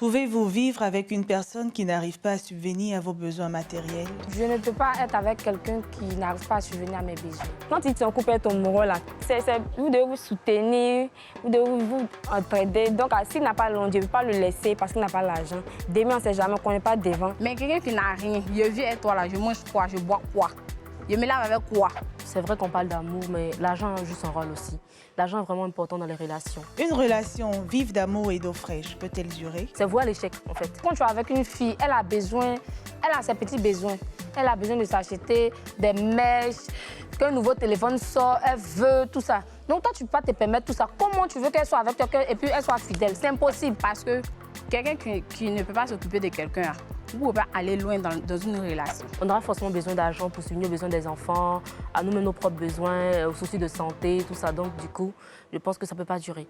Pouvez-vous vivre avec une personne qui n'arrive pas à subvenir à vos besoins matériels? Je ne peux pas être avec quelqu'un qui n'arrive pas à subvenir à mes besoins. Quand il est en couple avec ton amoureux, là, vous devez vous soutenir, vous devez vous entraider. Donc, s'il n'a pas l'argent, je ne peux pas le laisser parce qu'il n'a pas l'argent. Demain, on ne sait jamais, on ne connaît pas devant. Mais quelqu'un qui n'a rien, je vis avec toi, là, je mange quoi, je bois quoi, je me lave avec quoi? C'est vrai qu'on parle d'amour, mais l'argent joue son rôle aussi. L'argent est vraiment important dans les relations. Une relation vive d'amour et d'eau fraîche peut-elle durer? C'est voué à l'échec, en fait. Quand tu es avec une fille, elle a ses petits besoins. Elle a besoin de s'acheter des mèches, qu'un nouveau téléphone sort, elle veut tout ça. Donc toi, tu ne peux pas te permettre tout ça. Comment tu veux qu'elle soit avec quelqu'un et puis elle soit fidèle? C'est impossible. Parce que quelqu'un qui ne peut pas s'occuper de quelqu'un, vous ne pouvez pas aller loin dans une relation. On aura forcément besoin d'argent pour subvenir aux besoins des enfants, à nous-mêmes nos propres besoins, aux soucis de santé, tout ça. Donc, du coup, je pense que ça ne peut pas durer.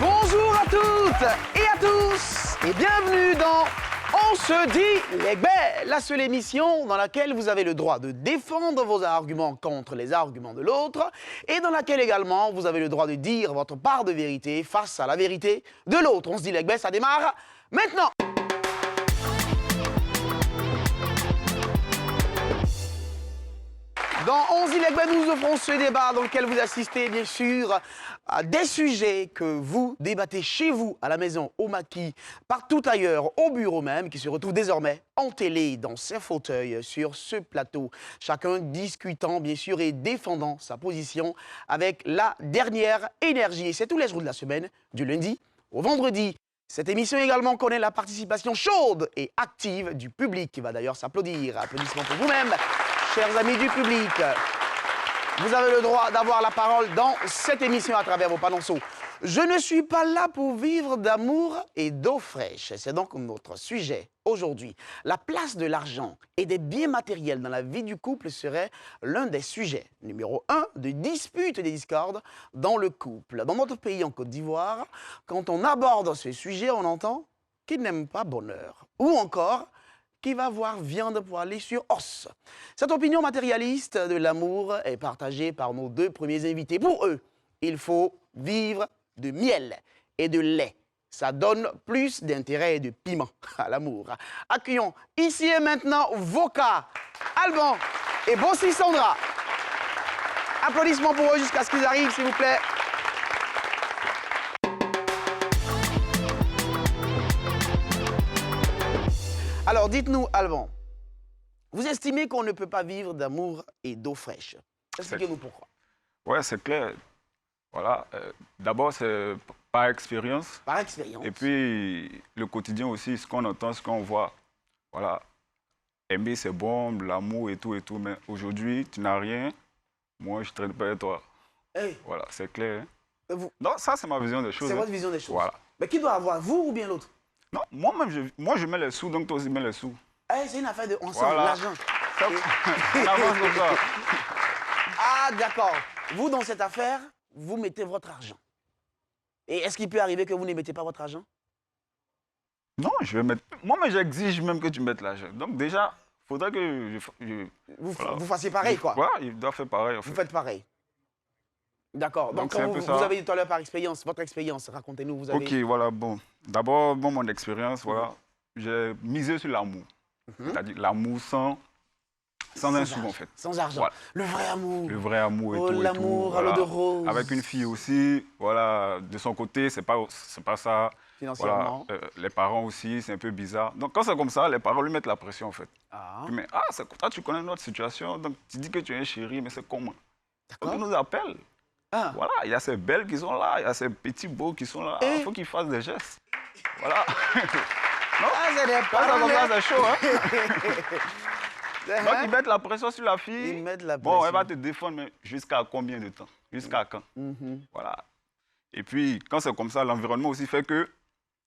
Bonjour à toutes et à tous et bienvenue dans On se dit les belles, la seule émission dans laquelle vous avez le droit de défendre vos arguments contre les arguments de l'autre et dans laquelle également vous avez le droit de dire votre part de vérité face à la vérité de l'autre. On se dit les belles, ça démarre maintenant. Dans 11 Ilegbe, nous offrons ce débat dans lequel vous assistez, bien sûr, à des sujets que vous débattez chez vous, à la maison, au maquis, partout ailleurs, au bureau même, qui se retrouvent désormais en télé, dans ses fauteuils, sur ce plateau. Chacun discutant, bien sûr, et défendant sa position avec la dernière énergie. Et c'est tous les jours de la semaine, du lundi au vendredi. Cette émission également connaît la participation chaude et active du public, qui va d'ailleurs s'applaudir. Applaudissements pour vous-même. Chers amis du public, vous avez le droit d'avoir la parole dans cette émission à travers vos panonceaux. Je ne suis pas là pour vivre d'amour et d'eau fraîche. C'est donc notre sujet aujourd'hui. La place de l'argent et des biens matériels dans la vie du couple serait l'un des sujets numéro 1 de disputes et des discordes dans le couple. Dans notre pays, en Côte d'Ivoire, quand on aborde ce sujet, on entend « qui n'aime pas bonheur » ou encore « qui va voir viande pour aller sur os ». Cette opinion matérialiste de l'amour est partagée par nos deux premiers invités. Pour eux, il faut vivre de miel et de lait. Ça donne plus d'intérêt et de piment à l'amour. Accueillons ici et maintenant Voka, Alban et Bossi Sandra. Applaudissements pour eux jusqu'à ce qu'ils arrivent, s'il vous plaît. Alors, dites-nous, Alban, vous estimez qu'on ne peut pas vivre d'amour et d'eau fraîche. Expliquez-nous pourquoi. Ouais, c'est clair. Voilà. D'abord, c'est par expérience. Par expérience. Et puis, le quotidien aussi, ce qu'on entend, ce qu'on voit. Voilà. Aimer, c'est bon, l'amour et tout, mais aujourd'hui, tu n'as rien. Moi, je ne traîne pas avec toi. Hey. Voilà, c'est clair. Vous... Non, ça, c'est ma vision des choses. C'est votre vision des choses. Voilà. Mais qui doit avoir, vous ou bien l'autre? Non, moi-même, je mets les sous, donc toi aussi mets les sous. Hey, c'est une affaire de ensemble, voilà. l'argent. On avance comme ça. Ah, d'accord. Vous, dans cette affaire, vous mettez votre argent. Et est-ce qu'il peut arriver que vous ne mettez pas votre argent? Non, je vais mettre... Moi-même, j'exige même que tu mettes l'argent. Donc déjà, il faudrait que vous fassiez pareil, quoi. Voilà, il doit faire pareil. En fait. Vous faites pareil. D'accord. Donc, vous avez dit tout à l'heure par expérience, votre expérience, racontez-nous, vous avez... Ok, voilà, bon. D'abord, mon expérience, voilà, j'ai misé sur l'amour. C'est-à-dire l'amour sans un sou, en fait. Sans argent. Voilà. Le vrai amour. Le vrai amour et tout. L'amour voilà. à l'eau de rose. Avec une fille aussi, voilà, de son côté, c'est pas ça. Financièrement. Voilà, les parents aussi, c'est un peu bizarre. Donc, quand c'est comme ça, les parents lui mettent la pression, en fait. Ah. Mais, toi, tu connais notre situation, donc tu dis que tu es un chéri, mais c'est comment? D'accord. Donc, ils nous appellent. Ah. Voilà, il y a ces belles qui sont là, il y a ces petits beaux qui sont là. Il faut qu'ils fassent des gestes. Voilà. Non, c'est des comme ça, c'est chaud, hein. Donc, Hein? ils mettent la pression sur la fille. Ils mettent la pression. Bon, elle va te défendre, mais jusqu'à combien de temps? Jusqu'à quand? Voilà. Et puis, quand c'est comme ça, l'environnement aussi fait qu'elle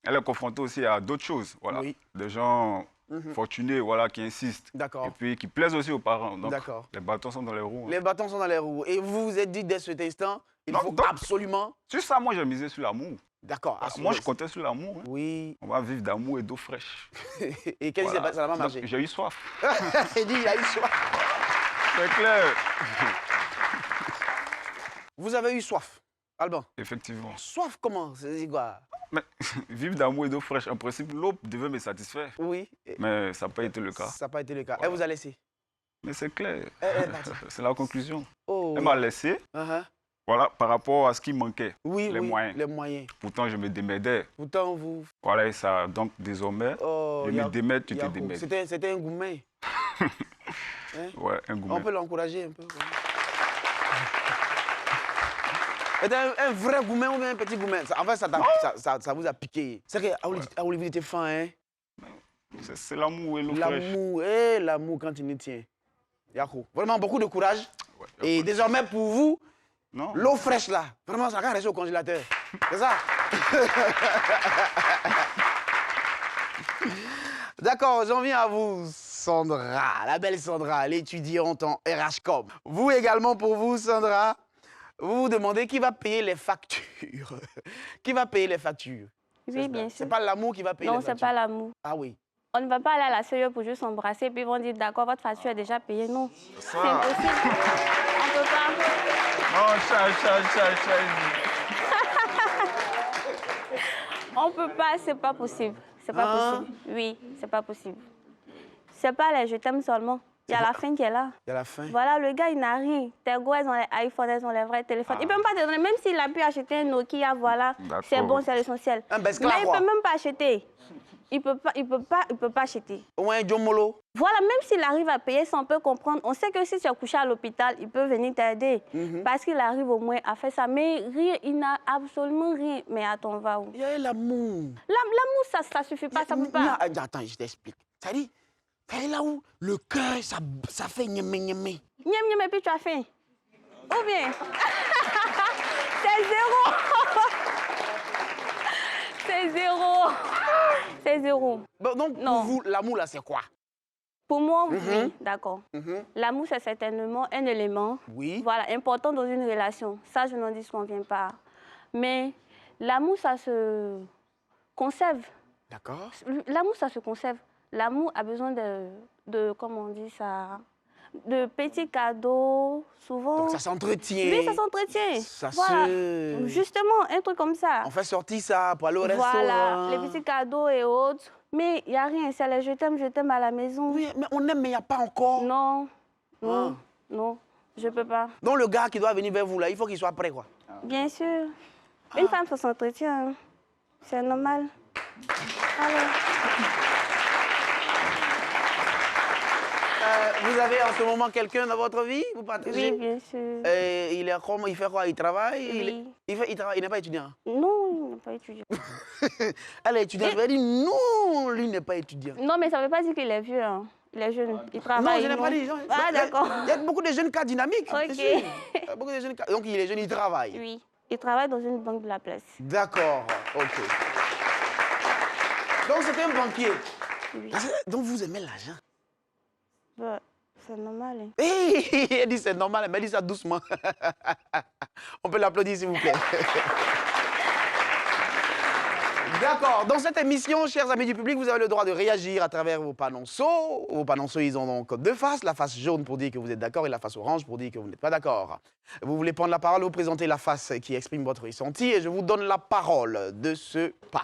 est confrontée aussi à d'autres choses. Voilà. Oui. Des gens fortunés, voilà, qui insistent. D'accord. Et puis qui plaisent aussi aux parents. Donc, D'accord. les bâtons sont dans les roues. Les bâtons sont dans les roues. Et vous vous êtes dit dès cet instant, il Non, faut donc- absolument... Sur ça, moi, j'ai misé sur l'amour. D'accord. Moi, je comptais sur l'amour. Hein. Oui. On va vivre d'amour et d'eau fraîche. Et qu'est-ce qui s'est passé? Ça n'a pas Donc, marché. j'ai eu soif. Il dit, il a eu soif. C'est clair. Vous avez eu soif, Alban. Effectivement. Soif comment? C'est quoi? Mais vivre d'amour et d'eau fraîche, en principe, l'eau devait me satisfaire. Oui. Mais ça n'a pas été le cas. Ça n'a pas été le cas. Voilà. Elle vous a laissé. Mais c'est clair. Elle est partie. C'est la conclusion. Oh, Elle m'a laissé, voilà, par rapport à ce qui manquait. Oui, les oui, moyens. les moyens. Pourtant, je me démerdais. Pourtant, vous... Voilà, et ça, donc désormais, Oh, je me démerde, tu te démerdes. C'était un gourmet. Ouais, un On gourmet. peut l'encourager un peu. C'était un vrai gourmet ou bien un petit gourmet? En fait, ça vous a piqué. C'est que vous était fin, hein? C'est l'amour et l'eau fraîche. L'amour, l'amour quand il nous tient. Yako. Vraiment beaucoup de courage. Ouais, Et désormais, pour vous, non. l'eau fraîche là, vraiment, ça va rester au congélateur. C'est ça? D'accord, j'en viens à vous, Sandra, la belle Sandra, l'étudiante en RHCOM. Vous également, pour vous, Sandra, vous vous demandez qui va payer les factures. Qui va payer les factures? Oui, bien sûr. C'est pas l'amour qui va payer Non, les c'est factures? pas l'amour. Ah oui. On ne va pas aller à la CE pour juste s'embrasser puis ils vont dire d'accord, votre facture est déjà payée. Non, c'est Ça. impossible. On peut pas. Non, ça. On peut pas, c'est pas possible. C'est pas possible. Oui, c'est pas possible. C'est pas les je t'aime seulement. Il y a la fin qui est là. Il y a la fin. Voilà, le gars, il n'a rien. Tes gosses, elles ont les iPhones, elles ont les vrais téléphones. Il peut même pas te donner, même s'il a pu acheter un Nokia, voilà, D'accord. c'est bon, c'est l'essentiel. Un Mais Bescla, il quoi. peut même pas acheter. Il peut pas acheter. Au moins un Jomolo. Voilà, même s'il arrive à payer, ça on peut comprendre. On sait que si tu es couché à l'hôpital, il peut venir t'aider. Parce qu'il arrive au moins à faire ça. Mais rien, il n'a absolument rien. Mais attends, on va où? Il y a l'amour. L'amour, ça suffit pas, ça peut pas. Non, attends, je t'explique. Ça dit là où le cœur, ça fait gnémé. Niam, niam, et puis tu as faim. Ou bien? C'est zéro. C'est zéro. C'est zéro. Bon, donc, Non. pour vous, l'amour, là, c'est quoi? Pour moi, oui, d'accord. L'amour, c'est certainement un élément Oui. voilà, important dans une relation. Ça, je n'en disconviens pas. Mais l'amour, ça se conserve. D'accord. L'amour, ça se conserve. L'amour a besoin de, comment on dit ça, de petits cadeaux, souvent. Donc, ça s'entretient. Oui, ça s'entretient. Ça Voilà. se... Justement, un truc comme ça. On fait sortir ça pour aller au Voilà, restaurant. les petits cadeaux et autres. Mais il n'y a rien, c'est les je t'aime à la maison. Oui, mais on aime, mais il n'y a pas encore. Non, non, Ah. non, je peux pas. Donc, le gars qui doit venir vers vous, là, il faut qu'il soit prêt, quoi. Bien sûr. Une femme faut s'entretient, hein. C'est normal. Alors, Vous avez en ce moment quelqu'un dans votre vie? Vous partagez? oui, bien sûr. Il est comment? Il fait quoi? Il travaille? Oui. Il travaille, il n'est pas étudiant. Non, il n'est pas étudiant. Elle est étudiante. Je vais dire non, lui n'est pas étudiant. Non, mais ça ne veut pas dire qu'il est vieux. Hein. Il est jeune. Il Non, travaille. je n'ai pas dit. Ah, d'accord. Il y a beaucoup de jeunes cas dynamiques. Ok. bien sûr. Il y a beaucoup de jeunes cas. Donc, il est jeune, il travaille. Oui. Il travaille dans une banque de la place. D'accord, ok. Donc, c'est un banquier. Oui. Donc, vous aimez l'argent? Bah, c'est normal. Hein. Hey, elle dit c'est normal, mais elle dit ça doucement. On peut l'applaudir, s'il vous plaît. D'accord. Dans cette émission, chers amis du public, vous avez le droit de réagir à travers vos panonceaux. Vos panonceaux, ils ont donc deux faces. La face jaune pour dire que vous êtes d'accord et la face orange pour dire que vous n'êtes pas d'accord. Vous voulez prendre la parole, vous présentez la face qui exprime votre ressenti et je vous donne la parole de ce pas.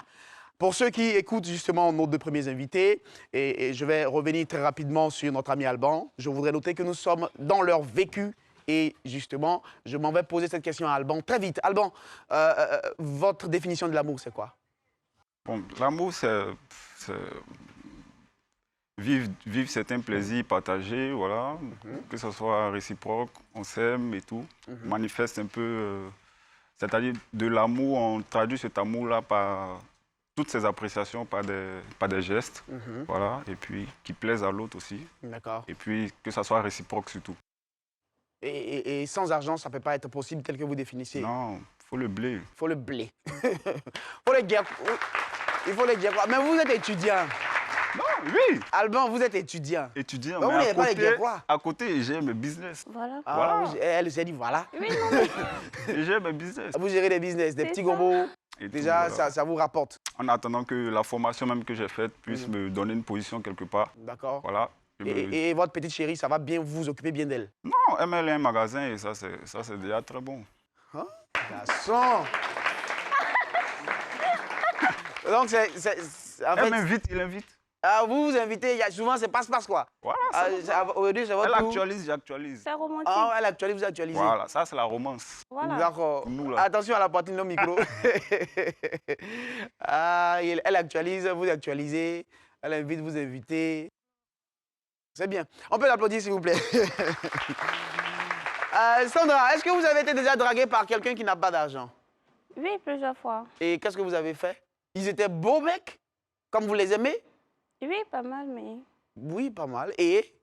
Pour ceux qui écoutent justement nos deux premiers invités, et je vais revenir très rapidement sur notre ami Alban, je voudrais noter que nous sommes dans leur vécu. Et justement, je m'en vais poser cette question à Alban très vite. Alban, votre définition de l'amour, c'est quoi? Bon, l'amour, c'est vivre certains plaisirs partagés, voilà, que ce soit réciproque, on s'aime et tout. On manifeste un peu, c'est-à-dire de l'amour, on traduit cet amour-là par toutes ces appréciations, par des gestes, voilà, et puis qui plaisent à l'autre aussi. D'accord. Et puis que ça soit réciproque surtout. Et sans argent, ça ne peut pas être possible tel que vous définissez. Non, il faut le blé. Il faut le blé. Il faut le dire quoi? Mais vous êtes étudiant. Non, Oui. Alban, vous êtes étudiant. Étudiant, Bah, vous mais n'avez pas les guerrois. à côté, j'ai mes business. Voilà. Ah, Voilà. elle s'est dit, voilà. Oui, non, mais J'ai mes business. Vous gérez des business, des C'est petits ça. gomos. Et tout, Déjà, voilà. ça vous rapporte. En attendant que la formation même que j'ai faite puisse me donner une position quelque part. D'accord. Voilà. Et votre petite chérie, ça va bien, vous vous occupez bien d'elle. Non, elle a un magasin et ça, c'est déjà très bon. Hein? Garçon. Donc, en Elle fait, m'invite, il invite. ah, vous invitez, souvent, c'est passe-passe, quoi. Voilà, Ah, aujourd'hui, c'est votre elle tour. actualise, j'actualise. c'est romantique. Ah, elle actualise, vous actualisez. Voilà, ça, c'est la romance. Voilà. D'accord. Pour nous, là. Attention à la poitrine au micro. Ah, elle actualise, vous actualisez. Elle invite, vous invitez. C'est bien. On peut l'applaudir, s'il vous plaît. Sandra, est-ce que vous avez été déjà draguée par quelqu'un qui n'a pas d'argent? Oui, plusieurs fois. Et qu'est-ce que vous avez fait? Ils étaient beaux mecs? Comme vous les aimez? Oui, pas mal, mais Oui, pas mal. Et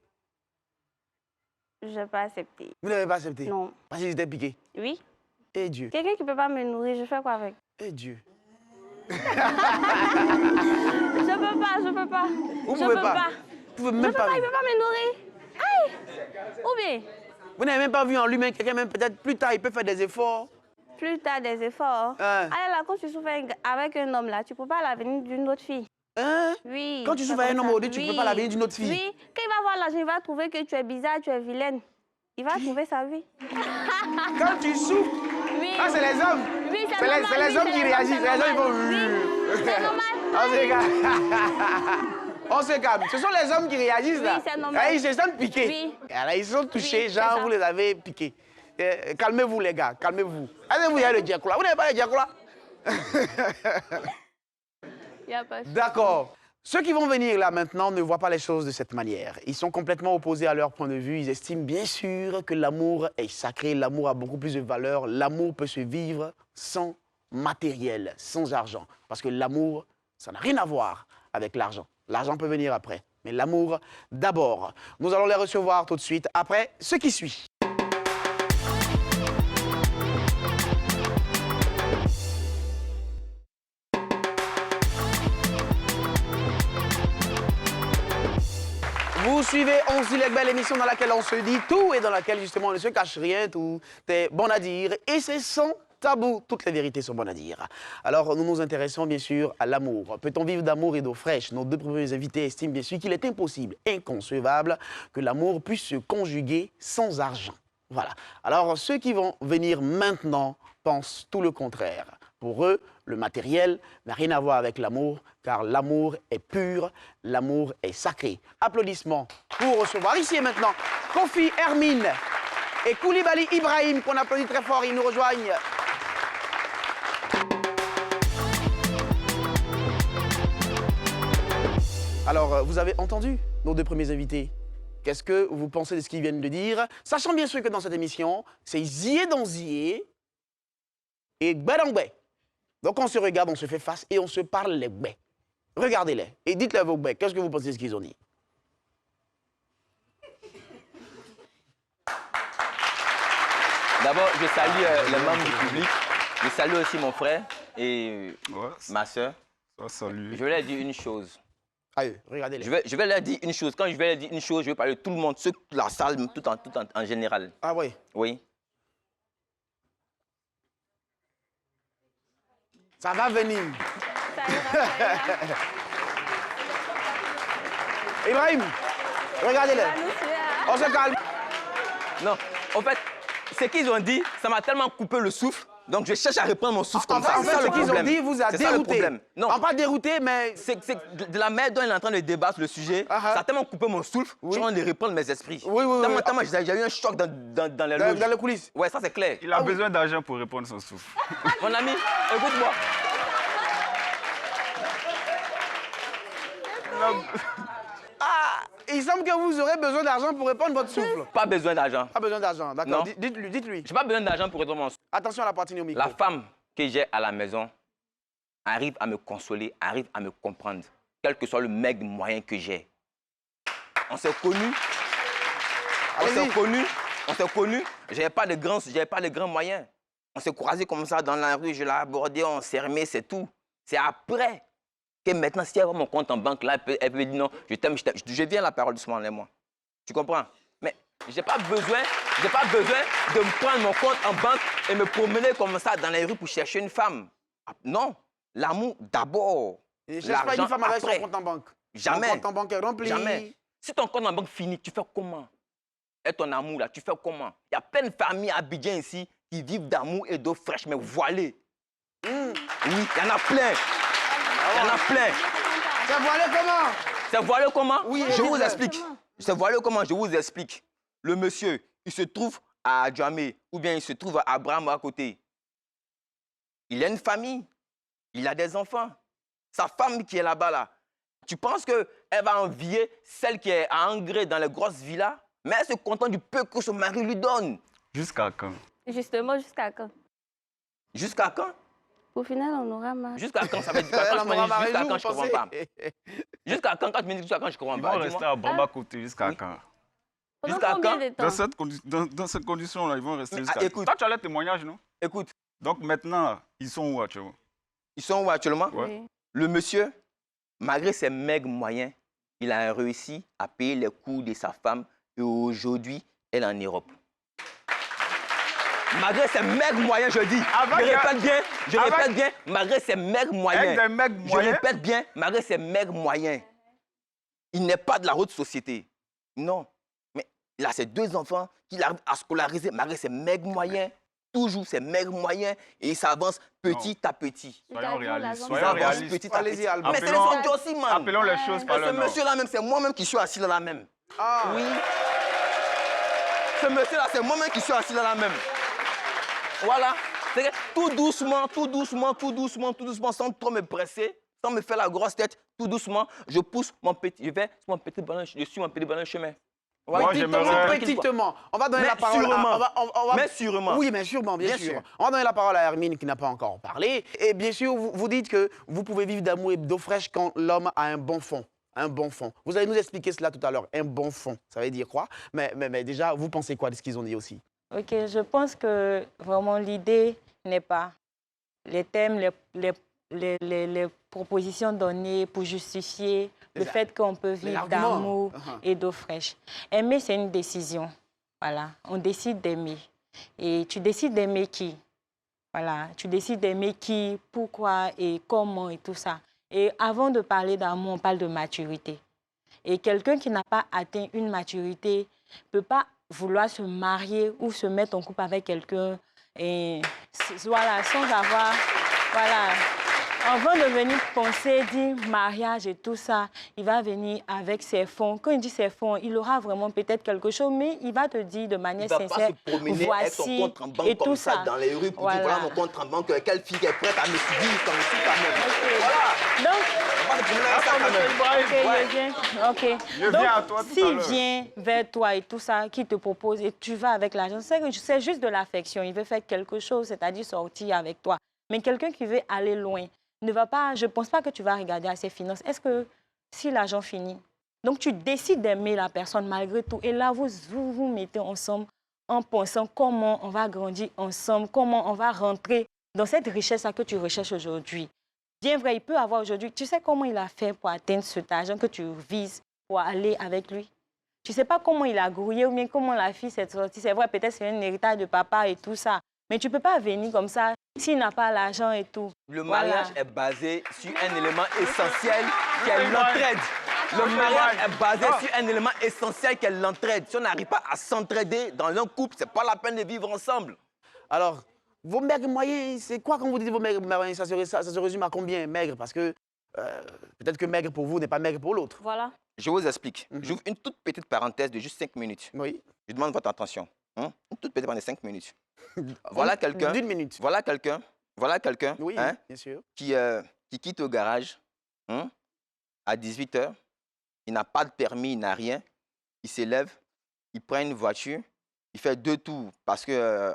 je n'ai pas accepté. vous n'avez pas accepté? Non. Parce qu'ils étaient piqués. Oui. Et Dieu. Quelqu'un qui ne peut pas me nourrir, je fais quoi avec? Et Dieu. Je peux pas. Vous Je pouvez peux pas. Vous pouvez même pas. Il ne peut pas me nourrir. Aïe! Ou bien, Vous n'avez même pas vu en lui-même quelqu'un, même peut-être plus tard, il peut faire des efforts. plus tard des efforts. Hein? Allez là, quand tu souffres avec un homme là, tu ne peux pas l'avenir d'une autre fille. Hein? Oui. Quand tu c'est souffres avec un comme homme ça. aujourd'hui, tu ne peux pas l'avenir d'une autre fille. Oui. Quand il va voir l'argent, il va trouver que tu es bizarre, tu es vilaine. Il va trouver sa vie. Quand tu souffres, Oui. ah, c'est les hommes. Oui, C'est les hommes qui réagissent. C'est les hommes qui vont. Oui, c'est normal. On se calme. On se calme. Ce sont les hommes qui réagissent là. Oui, c'est normal. Ah, ils se sentent piqués. Oui. Et alors, ils sont touchés, Oui, c'est genre ça. vous les avez piqués. Calmez-vous les gars, calmez-vous. Allez, vous y avez le diacola. Vous n'avez pas le diacola? Il n'y a pas de D'accord. Ceux qui vont venir là maintenant ne voient pas les choses de cette manière. Ils sont complètement opposés à leur point de vue. Ils estiment bien sûr que l'amour est sacré, l'amour a beaucoup plus de valeur. L'amour peut se vivre sans matériel, sans argent. Parce que l'amour, ça n'a rien à voir avec l'argent. L'argent peut venir après, mais l'amour d'abord. Nous allons les recevoir tout de suite après ce qui suit. Vous suivez On se dit les belles, l'émission dans laquelle on se dit tout et dans laquelle justement on ne se cache rien, tout est bon à dire et c'est sans tabou, toutes les vérités sont bonnes à dire. Alors nous nous intéressons bien sûr à l'amour. Peut-on vivre d'amour et d'eau fraîche? Nos deux premiers invités estiment bien sûr qu'il est impossible, inconcevable que l'amour puisse se conjuguer sans argent. Voilà. Alors ceux qui vont venir maintenant pensent tout le contraire. Pour eux, le matériel n'a rien à voir avec l'amour, car l'amour est pur, l'amour est sacré. Applaudissements pour recevoir ici et maintenant Kofi Hermine et Koulibaly Ibrahim, qu'on applaudit très fort, ils nous rejoignent. Alors, vous avez entendu nos deux premiers invités? Qu'est-ce que vous pensez de ce qu'ils viennent de dire? Sachant bien sûr que dans cette émission, c'est zié dans zié et gbé dans gbé. Donc on se regarde, on se fait face et on se parle les gbé. Regardez-les et dites-leur vos gbé. Qu'est-ce que vous pensez de ce qu'ils ont dit? D'abord, je salue les membres du public. Je salue aussi mon frère et Ouais, ma soeur. ça, salut. Je vais leur dire une chose. Allez, regardez-les. Je vais leur dire une chose. Quand je vais leur dire une chose, je vais parler de tout le monde, ceux de la salle, tout en général. Ah oui. Oui. Ça va venir. Ça ira. Ibrahim, regardez-les. On se calme. Non, en fait, ce qu'ils ont dit, ça m'a tellement coupé le souffle. Donc je cherche à reprendre mon souffle comme ça. En C'est fait, ça ce le qu'ils ont problème. dit vous a C'est ça le dérouté. problème. Non. Pas dérouté, mais... C'est de la manière dont il est en train de débattre le sujet, Ah, ça a tellement coupé mon souffle, je suis en train de reprendre mes esprits. Oui, oui, oui. Tellement j'ai eu un choc dans les loges. Dans les coulisses. Ouais, ça c'est clair. Il a besoin d'argent pour répondre son souffle. Mon ami, écoute-moi. Ah, il semble que vous aurez besoin d'argent pour répondre votre souffle. Pas besoin d'argent. Pas besoin d'argent, d'accord. Non. Dites-lui, dites-lui. J'ai pas besoin d'argent pour répondre mon souffle. Attention à la poitrine au micro. La femme que j'ai à la maison arrive à me consoler, arrive à me comprendre, quel que soit le maigre moyen que j'ai. On s'est connus. On s'est connus. J'avais pas de grands moyens. On s'est croisés comme ça dans la rue, je l'ai abordé, on s'est remis, c'est tout. C'est après Que maintenant, si elle voit mon compte en banque, là, elle peut dire non, je t'aime, je viens la parole doucement, moi. Tu comprends? Mais je n'ai pas besoin de me prendre mon compte en banque et me promener comme ça dans les rues pour chercher une femme. Non, l'amour d'abord. Je ne cherche pas une femme avec son compte en banque. Jamais. Mon compte en banque est rempli. Jamais. Si ton compte en banque finit, tu fais comment? Et ton amour, là, tu fais comment? Il y a plein de familles à Abidjan ici qui vivent d'amour et d'eau fraîche, mais voilées. Oui, il y en a plein. Il y en a plein. C'est voilé comment? C'est voilé comment? Oui, je vous explique. C'est voilé comment? Je vous explique. Le monsieur, il se trouve à Djamé, ou bien il se trouve à Abraham à côté. Il a une famille. Il a des enfants. Sa femme qui est là-bas, là. Tu penses qu'elle va envier celle qui est à Angré dans les grosses villas? Mais elle se contente du peu que son mari lui donne. Jusqu'à quand? Justement, jusqu'à quand? Jusqu'à quand? Au final, on aura marre. Jusqu'à quand? Ça veut dire quand tu me dis jusqu'à quand, je ne comprends pas. Jusqu'à quand tu me dis jusqu'à quand, je ne comprends Ils pas. vont rester à Bamba côté jusqu'à quand? Jusqu'à quand? Dans cette condition-là, ils vont rester jusqu'à quand? Écoute. Toi, tu as les témoignages, non? Écoute. Donc maintenant, ils sont où actuellement? Ils sont où actuellement? Ouais. Le monsieur, malgré ses maigres moyens, il a réussi à payer les coûts de sa femme et aujourd'hui, elle est en Europe. Malgré ses maigres moyens, je dis, je répète bien, malgré ses maigres moyens, je répète bien, malgré ses maigres moyens, il n'est pas de la haute société. Non, mais il a ses 2 enfants qu'il arrive à scolariser malgré ses maigres moyens, toujours ses maigres moyens, et il s'avance petit à petit. Soyons réalistes. Soyons réalistes. Petit à petit. Mais c'est son Dieu aussi, man. Appelons les choses par leur nom. Ce monsieur-là même, c'est moi-même qui suis assis là même. Ah. Oui. Ce monsieur-là, c'est moi-même qui suis assis là même. Voilà. Tout doucement, tout doucement, tout doucement, tout doucement, sans trop me presser, sans me faire la grosse tête, tout doucement, je pousse mon petit, je vais sur mon petit ballon, je suis mon petit ballon chemin. Moi, Petitement. On va donner la parole à... Mais sûrement. Oui, mais sûrement, bien sûr. On va donner la parole à Hermine qui n'a pas encore parlé. Et bien sûr, vous dites que vous pouvez vivre d'amour et d'eau fraîche quand l'homme a un bon fond. Un bon fond. Vous allez nous expliquer cela tout à l'heure. Un bon fond, ça veut dire quoi? Mais déjà, vous pensez quoi de ce qu'ils ont dit aussi? Ok, je pense que vraiment l'idée n'est pas les thèmes, les propositions données pour justifier le fait qu'on peut vivre d'amour et d'eau fraîche. Aimer, c'est une décision. Voilà, on décide d'aimer. Et tu décides d'aimer qui? Voilà, tu décides d'aimer qui, pourquoi et comment et tout ça. Et avant de parler d'amour, on parle de maturité. Et quelqu'un qui n'a pas atteint une maturité ne peut pas vouloir se marier ou se mettre en couple avec quelqu'un et voilà, sans avoir, voilà, avant de venir penser, dire mariage et tout ça, il va venir avec ses fonds. Quand il dit ses fonds, il aura vraiment peut-être quelque chose, mais il va te dire de manière sincère, voici avec son compte en banque et tout ça dans les rues pour dire voilà mon compte en banque, quelle fille est prête à me suivre comme je suis ta mère. Voilà. Donc, donc s'il vient vers toi et tout ça, qui te propose et tu vas avec l'argent, c'est juste de l'affection. Il veut faire quelque chose, c'est-à-dire sortir avec toi. Mais quelqu'un qui veut aller loin ne va pas, je ne pense pas que tu vas regarder à ses finances. Est-ce que si l'argent finit, donc tu décides d'aimer la personne malgré tout, et là vous mettez ensemble en pensant comment on va grandir ensemble, comment on va rentrer dans cette richesse-là que tu recherches aujourd'hui. Bien vrai, il peut avoir aujourd'hui, tu sais comment il a fait pour atteindre cet argent que tu vises pour aller avec lui? Tu ne sais pas comment il a grouillé ou bien comment la fille s'est sortie. C'est vrai, peut-être c'est un héritage de papa et tout ça. Mais tu ne peux pas venir comme ça s'il n'a pas l'argent et tout. Le mariage est basé sur un élément essentiel qui est l'entraide. Le mariage est basé sur un élément essentiel qui est l'entraide. Si on n'arrive pas à s'entraider dans un couple, ce n'est pas la peine de vivre ensemble. Alors, vos maigres moyens, c'est quoi quand vous dites vos maigres moyens? Ça se résume à combien maigre? Parce que peut-être que maigre pour vous n'est pas maigre pour l'autre. Voilà. Je vous explique. J'ouvre une toute petite parenthèse de juste 5 minutes. Oui. Je demande votre attention. Une toute petite parenthèse de 5 minutes. Voilà quelqu'un. D'une minute. Voilà quelqu'un. Oui, bien sûr. Qui quitte le garage à 18 h. Il n'a pas de permis, il n'a rien. Il s'élève, il prend une voiture, il fait 2 tours parce que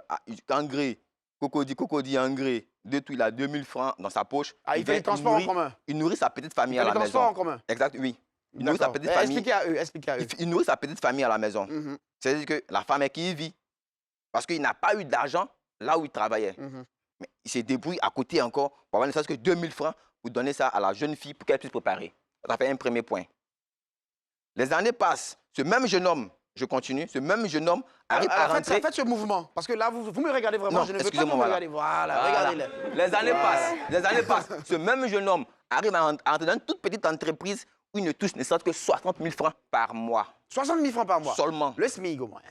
Angré, Cocody, Angré, 2 tours, il a 2000 francs dans sa poche. Ah, il fait les transports en commun. Il nourrit sa petite famille à la maison. Les transports en commun. Exact, oui. Il nourrit sa petite famille. Expliquez à eux. Il nourrit sa petite famille à la maison. C'est-à-dire que la femme est qui y vit. Parce qu'il n'a pas eu d'argent là où il travaillait. Mais il se débrouille à côté encore pour avoir ne serait-ce que 2000 francs vous donnez ça à la jeune fille pour qu'elle puisse préparer. Ça fait un premier point. Les années passent. Ce même jeune homme, je continue, ce même jeune homme arrive à rentrer... Faites ce mouvement, parce que là, vous me regardez vraiment. Non, je ne veux pas que vous me regardez. Voilà, regardez-le. Les années passent. Les années passent. Ce même jeune homme arrive à entrer dans une toute petite entreprise où il ne touche ne serait-ce que 60 000 francs par mois. 60 000 francs par mois. Seulement. Le SMIC au moins.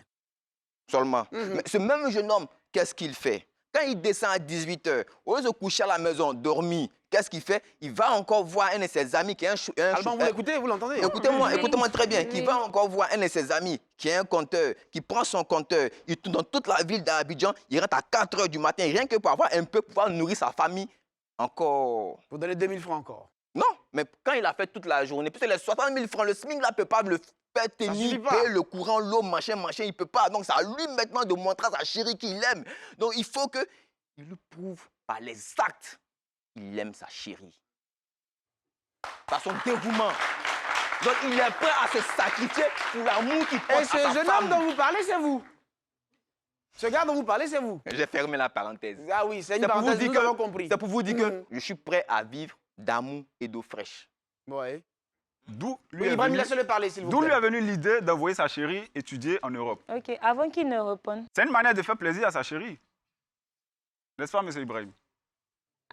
Seulement. Mais ce même jeune homme, qu'est-ce qu'il fait? Quand il descend à 18 h, au lieu de se coucher à la maison, dormir, qu'est-ce qu'il fait? Il va encore voir un de ses amis qui est un Alban, vous l'écoutez, vous l'entendez? Écoutez-moi très bien. Qui va encore voir un de ses amis qui est un compteur, qui prend son compteur, il tourne dans toute la ville d'Abidjan, il rentre à 4 h du matin, rien que pour avoir un peu, pour pouvoir nourrir sa famille. Encore. Vous donnez 2 000 francs encore? Non, mais quand il a fait toute la journée, puisque les 60 000 francs, le SMIC là ne peut pas le faire tenir, payer le courant, l'eau, machin, il ne peut pas. Donc, c'est à lui maintenant de montrer à sa chérie qu'il aime. Donc, il faut qu'il lui prouve par les actes qu'il aime sa chérie. Par son dévouement. Donc, il est prêt à se sacrifier pour l'amour qu'il porte à sa femme. Et ce jeune homme dont vous parlez, c'est vous? Ce gars dont vous parlez, c'est vous? J'ai fermé la parenthèse. Ah oui, c'est une parenthèse, nous avons compris. C'est pour vous dire que je suis prêt à vivre d'amour et d'eau fraîche. Ouais. D'où lui est venu l'idée d'envoyer sa chérie étudier en Europe. Ok, avant qu'il ne réponde. C'est une manière de faire plaisir à sa chérie. N'est-ce pas, M. Ibrahim?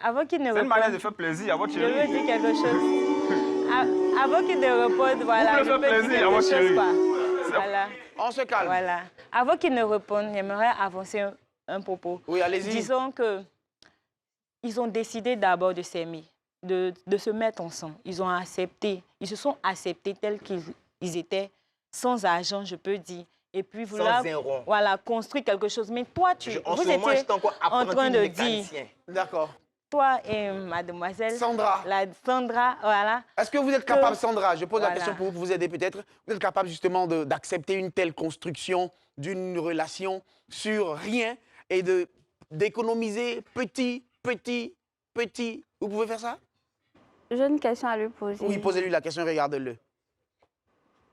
Avant qu'il ne réponde. C'est une manière de faire plaisir à votre chérie. Je veux dire quelque chose. Avant qu'il ne réponde, voilà. Vous voulez faire plaisir à votre chérie. Voilà. On se calme. Voilà. Avant qu'il ne réponde, j'aimerais avancer un propos. Oui, allez-y. Disons que ils ont décidé d'abord de s'aimer, de se mettre ensemble. Ils ont accepté, ils se sont acceptés tels qu'ils étaient, sans argent, je peux dire. Et puis voilà, construire quelque chose. Mais toi, vous étiez en train de dire. D'accord. Toi et mademoiselle Sandra. Sandra, voilà. Est-ce que vous êtes capable, Sandra, je pose la question pour vous aider peut-être, vous êtes capable justement d'accepter une telle construction d'une relation sur rien et d'économiser petit. Vous pouvez faire ça? J'ai une question à lui poser. Oui, posez-lui la question, regardez-le.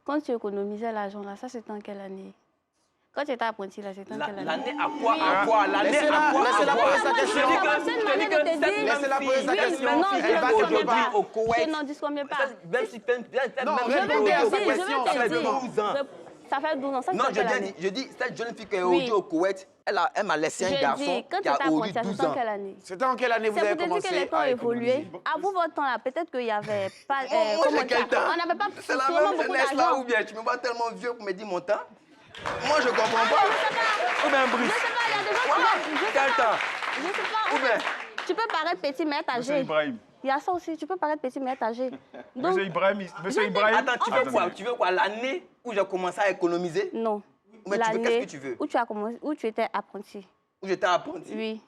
Quand tu économisais l'argent là, ça c'était en quelle année? Quand tu étais apprenti là, c'était en quelle année? L'année à quoi? L'année à quoi? Laissez-la poser sa question. Laissez-la poser sa question. Non, Elle va aujourd'hui au Koweït. Je n'en disconviens pas. Même si ça fait 12 ans. Ça, non, je dis, cette jeune fille qui est aujourd'hui au Koweït, elle m'a laissé un garçon qui a aujourd'hui 12 ans. C'était en quelle année vous avez commencé? C'est pour dire que les temps ont évolué. À vous, votre temps là, peut-être qu'il n'y avait pas... Moi, j'ai quel temps? On n'avait pas c'est la même jeunesse là ou bien tu me vois tellement vieux pour me dire mon temps? Moi, je comprends pas. Ou bien Brice? Je sais pas, il y a des gens qui... Quel temps? Je sais pas. Ou bien? Tu peux paraître petit mais être âgé. Monsieur Ibrahim. Il y a ça aussi, tu peux paraître petit mais être âgé. Monsieur Ibrahim. Attends, tu veux quoi? L'année où j'ai commencé à économiser? Non. Mais tu veux, qu'est-ce que tu veux? Où tu as commencé, où tu étais apprenti. Où j'étais apprenti? Oui.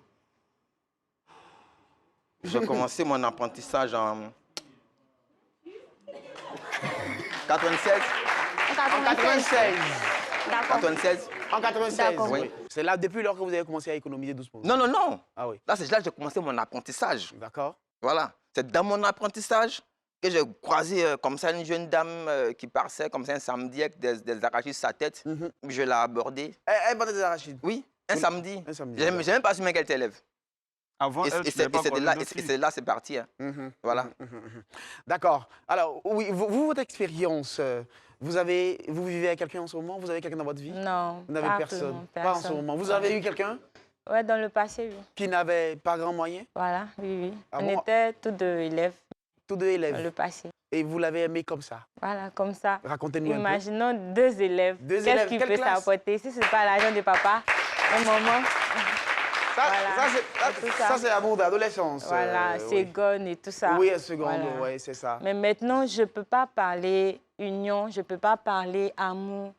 J'ai commencé mon apprentissage en 96. En 96. D'accord. 96. En 96, oui. C'est là, depuis lors que vous avez commencé à économiser doucement. Non. Ah oui. Là, c'est là que j'ai commencé mon apprentissage. D'accord. Voilà. C'est dans mon apprentissage que j'ai croisé comme ça une jeune dame qui passait comme ça un samedi avec des arachides sur sa tête. Je l'ai abordée. Elle vendait des arachides? Oui, un samedi. Un samedi. J'ai même pas su qu'elle était élève. Avant, et c'est là, c'est parti. Hein. Voilà. D'accord. Alors, oui, vous votre expérience, vous vivez avec quelqu'un en ce moment? Vous avez quelqu'un dans votre vie? Non. Vous n'avez personne? Pas en ce moment. Vous avez eu quelqu'un? Oui, dans le passé, oui. Qui n'avait pas grand moyen? Voilà, oui. Ah On bon? était tous deux élèves. Tous deux élèves? Dans le passé. Et vous l'avez aimé comme ça? Voilà, comme ça. Racontez-nous un peu. Imaginons deux élèves. Qu'est-ce qui peut s'apporter? Si ce n'est pas l'argent de papa, un moment. Ça, c'est l'amour d'adolescence. Voilà, seconde et tout ça. Oui, seconde, voilà. Oui, c'est ça. Mais maintenant, je ne peux pas parler union, je ne peux pas parler amour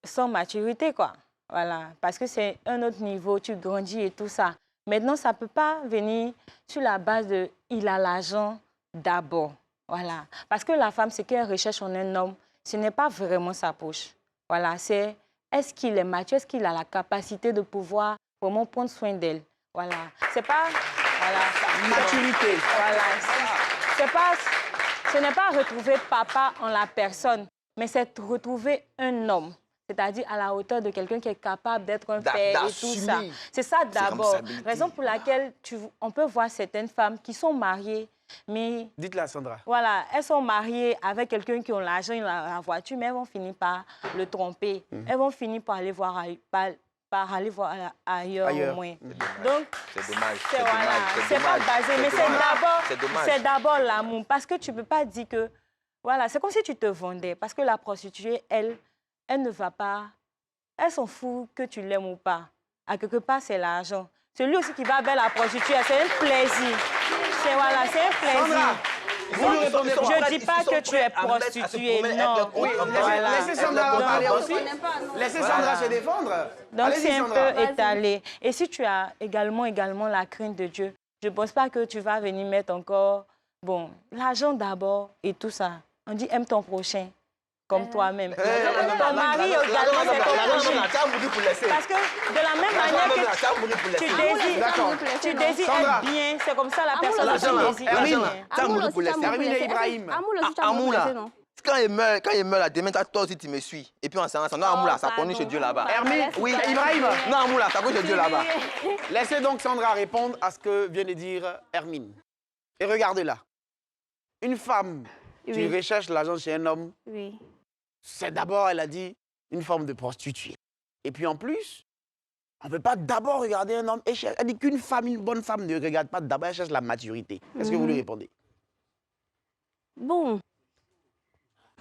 sans maturité, quoi. Voilà, parce que c'est un autre niveau, tu grandis et tout ça. Maintenant, ça ne peut pas venir sur la base de « il a l'argent d'abord ». Voilà, parce que la femme, ce qu'elle recherche en un homme, ce n'est pas vraiment sa poche. Voilà, c'est est-ce qu'il est mature, est-ce qu'il a la capacité de pouvoir vraiment prendre soin d'elle. Voilà, c'est pas... Voilà. Maturité. Voilà, c'est pas... Ce n'est pas retrouver papa en la personne, mais c'est retrouver un homme. c'est-à-dire à la hauteur de quelqu'un qui est capable d'être un père et tout ça. C'est ça d'abord. Raison pour laquelle on peut voir certaines femmes qui sont mariées, mais... Dites-la, Sandra. Voilà, elles sont mariées avec quelqu'un qui a l'argent, la voiture, mais elles vont finir par le tromper. Elles vont finir par aller voir ailleurs au moins. Donc, c'est dommage. C'est pas basé, mais c'est d'abord l'amour. Parce que tu ne peux pas dire que... Voilà, c'est comme si tu te vendais. Parce que la prostituée, elle ne va pas... Elle s'en fout que tu l'aimes ou pas. À quelque part, c'est l'argent. Celui aussi qui va vers la prostituée, c'est un plaisir. C'est un plaisir. Vous lui répondez quoi? Je ne dis pas que tu es prostituée, non. Oui, laissez Sandra parler aussi. Laissez Sandra se défendre. Donc c'est un peu étalé. Et si tu as également la crainte de Dieu, je ne pense pas que tu vas venir mettre encore, bon, l'argent d'abord et tout ça. On dit aime ton prochain comme toi-même. Ton mari également, c'est ton prochain. Parce que de la même manière que tu désires être bien, c'est comme ça la personne qui désire. Hermine et Ibrahim. Amour là. Quand il meurt là, demain, toi aussi tu me suis. Et puis on s'en va. Non, Amour là, ça connaît chez Dieu là-bas. Hermine, oui, Ibrahim. Non, Amour là, ça connaît chez Dieu là-bas. Laissez donc Sandra répondre à ce que vient de dire Hermine. Et regardez-la. Une femme qui recherche l'argent chez un homme, c'est d'abord, elle a dit, une forme de prostituée. Et puis en plus, on ne peut pas d'abord regarder un homme. Elle dit qu'une femme, une bonne femme ne regarde pas d'abord, elle cherche la maturité. Est-ce que vous lui répondez? Bon,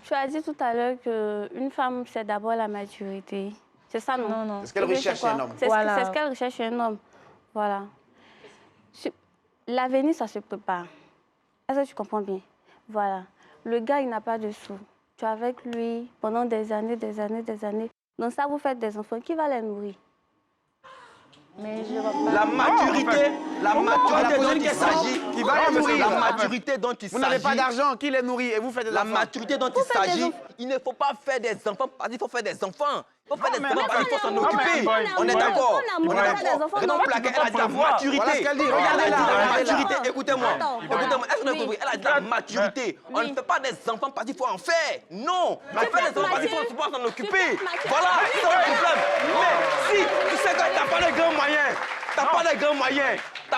tu as dit tout à l'heure qu'une femme, c'est d'abord la maturité. C'est ça, non? Non, non. C'est ce qu'elle recherche chez un homme. C'est ce qu'elle recherche chez un homme. Voilà. L'avenir, ça se prépare. Est-ce que tu comprends bien? Voilà. Le gars, il n'a pas de sous. Tu es avec lui pendant des années. Donc ça, vous faites des enfants. Qui va les nourrir? Mais je vois pas. La maturité dont il s'agit. Qui va les nourrir? La maturité dont il s'agit. Vous n'avez pas d'argent, qui les nourrit et vous faites des enfants? La maturité dont il s'agit, il ne faut pas faire des enfants parce qu'il faut faire des enfants. Il faut faire des enfants parce qu'il faut s'en occuper. On est d'accord. Raison pour laquelle elle a dit la maturité. Voilà ce qu'elle dit. Regardez-la. La maturité, écoutez-moi. Est-ce que vous avez compris? Elle a dit la maturité. On ne fait pas des enfants parce qu'il faut en faire. Non. On fait des enfants parce qu'il faut pouvoir s'en occuper. Voilà, c'est le problème. Mais si tu sais que tu n'as pas les grands moyens, t'as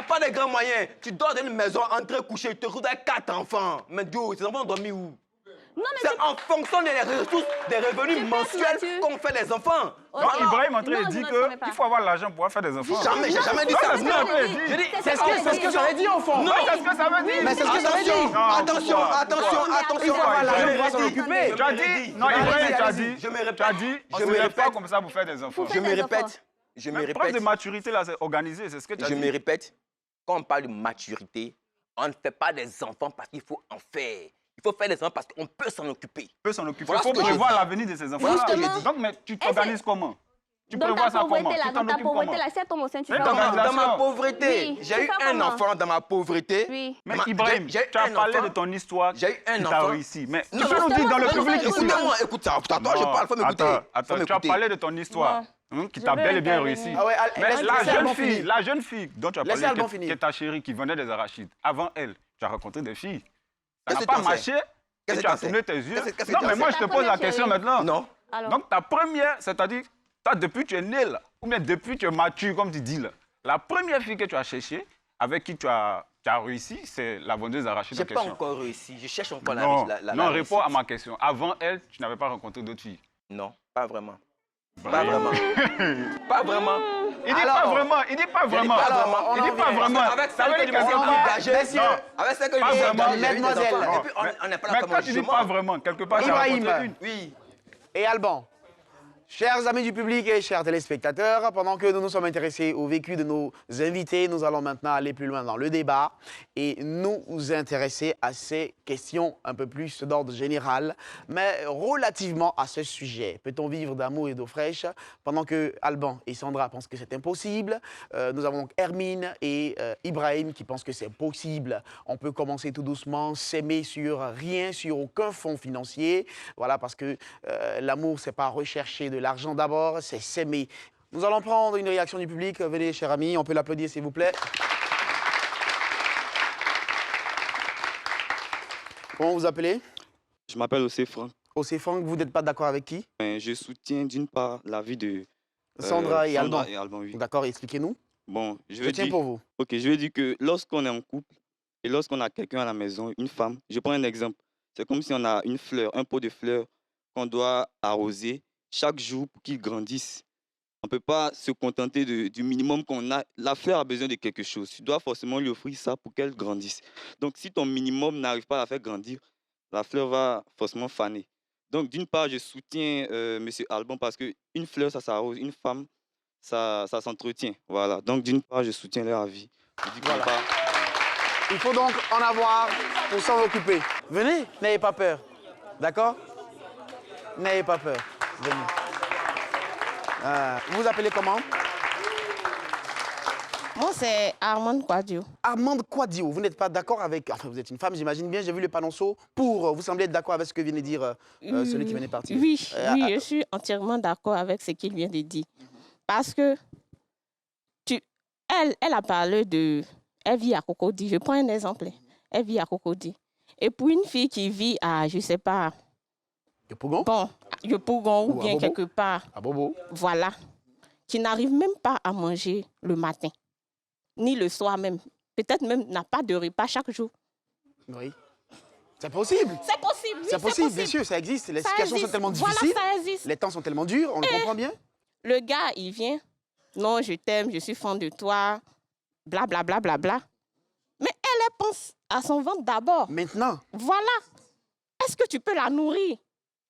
pas les grands moyens, tu dors dans une maison, entrer coucher, tu te retrouves avec 4 enfants. Mais Dieu, ces enfants ont dormi où? C'est en fonction des ressources, des revenus mensuels qu'on fait les enfants. Non, Ibrahim est en train de dire qu'il faut avoir l'argent pour pouvoir faire des enfants. Jamais, j'ai jamais dit ça. C'est ce que j'avais dit, enfant. Non, c'est ce que ça veut dire. Mais c'est ce que j'avais dit. Attention. Il faut avoir l'argent pour s'en occuper. Tu as dit, non, Ibrahim, tu as dit, on ne se lève pas comme ça pour faire des enfants. Je me répète. Le problème de maturité, là, c'est organisé, c'est ce que tu as dit. Je me répète, quand on parle de maturité, on ne fait pas des enfants parce qu'il faut en faire. Il faut faire des enfants parce qu'on peut s'en occuper. On peut s'en occuper. Il faut prévoir l'avenir de ces enfants-là. Donc, mais tu t'organises comment? Tu prévois ça comment? Dans ta pauvreté, là, c'est ton au sein, tu fais dans ma pauvreté, j'ai eu un enfant dans ma pauvreté. Oui. Mais Ibrahim, tu as parlé de ton histoire. J'ai eu un qui enfant. t'a réussi. Mais tu peux nous dire dans le public ici. Écoute-moi, écoute ça. Attends, je parle, faut m'écouter. Attends, tu as parlé de ton histoire. Qui t'a bel et bien réussi. Mais la jeune fille dont tu as parlé, qui est ta chérie, qui vendait des arachides, avant elle, tu as rencontré des filles. Ça n'a pas marché et tu as tourné tes yeux. Non, mais moi, je te pose la question maintenant. Non. Donc, ta première, c'est-à-dire, toi, depuis que tu es né là, ou bien depuis que tu es mature, comme tu dis là, la première fille que tu as cherchée, avec qui tu as réussi, c'est la vendeuse arachides en question. Je n'ai pas encore réussi. Je cherche encore la Non, réponds à ma question. Avant elle, tu n'avais pas rencontré d'autres filles? Non, pas vraiment. Pas vraiment. Pas vraiment. Il dit pas vraiment. Il dit pas vraiment. Il dit pas vraiment. Avec ça que je me suis engagé. Avec ça que je me suis engagé. Mademoiselle. Et puis on n'est pas là Mais comme quand tu dis pas vraiment, quelque part, tu as rencontré une. Oui. Et Alban, chers amis du public et chers téléspectateurs, pendant que nous nous sommes intéressés au vécu de nos invités, nous allons maintenant aller plus loin dans le débat et nous intéresser à ces questions un peu plus d'ordre général, mais relativement à ce sujet. Peut-on vivre d'amour et d'eau fraîche? Pendant que Alban et Sandra pensent que c'est impossible, nous avons donc Hermine et Ibrahim qui pensent que c'est possible. On peut commencer tout doucement, s'aimer sur rien, sur aucun fonds financier. Voilà, parce que l'amour, c'est pas rechercher de l'argent d'abord, c'est s'aimer. Nous allons prendre une réaction du public. Venez, cher ami, on peut l'applaudir, s'il vous plaît. Comment vous appelez? Je m'appelle aussi Franck. Océphang, vous n'êtes pas d'accord avec qui? Je soutiens d'une part l'avis de Sandra et Alban. Oui. D'accord, expliquez-nous. Bon, je tiens pour vous. Ok, je veux dire que lorsqu'on est en couple et lorsqu'on a quelqu'un à la maison, une femme, je prends un exemple. C'est comme si on a une fleur, un pot de fleurs qu'on doit arroser chaque jour pour qu'il grandisse. On ne peut pas se contenter du minimum qu'on a. La fleur a besoin de quelque chose. Tu dois forcément lui offrir ça pour qu'elle grandisse. Donc, si ton minimum n'arrive pas à la faire grandir, la fleur va forcément faner. Donc, d'une part, je soutiens M. Alban parce qu'une fleur, ça s'arrose. Une femme, ça s'entretient. Voilà. Donc, d'une part, je soutiens leur avis. Voilà. Il faut donc en avoir pour s'en occuper. Venez, n'ayez pas peur. D'accord? N'ayez pas peur. Venez. Vous vous appelez comment? Moi, c'est Armande Quadio. Armande Quadio, vous n'êtes pas d'accord avec... Enfin, vous êtes une femme, j'imagine bien, j'ai vu le panonceau. Vous semblez être d'accord avec ce que vient de dire celui qui venait de partir. Oui, je suis entièrement d'accord avec ce qu'il vient de dire. Parce que elle a parlé de... Elle vit à Cocody. Je prends un exemple. Elle vit à Cocody. Et pour une fille qui vit à, je ne sais pas... Yopougon? Bon, Yopougon ou bien quelque part. À Bobo. Voilà. Qui n'arrive même pas à manger le matin. Ni le soir même. Peut-être même n'a pas de repas chaque jour. Oui. C'est possible. C'est possible, oui, c'est possible, bien sûr, ça existe. Les situations sont tellement difficiles. Voilà, ça existe. Les temps sont tellement durs, on le comprend bien. Le gars, il vient. Non, je t'aime, je suis fan de toi. Bla, bla, bla, bla, bla. Mais elle pense à son ventre d'abord. Maintenant. Voilà. Est-ce que tu peux la nourrir?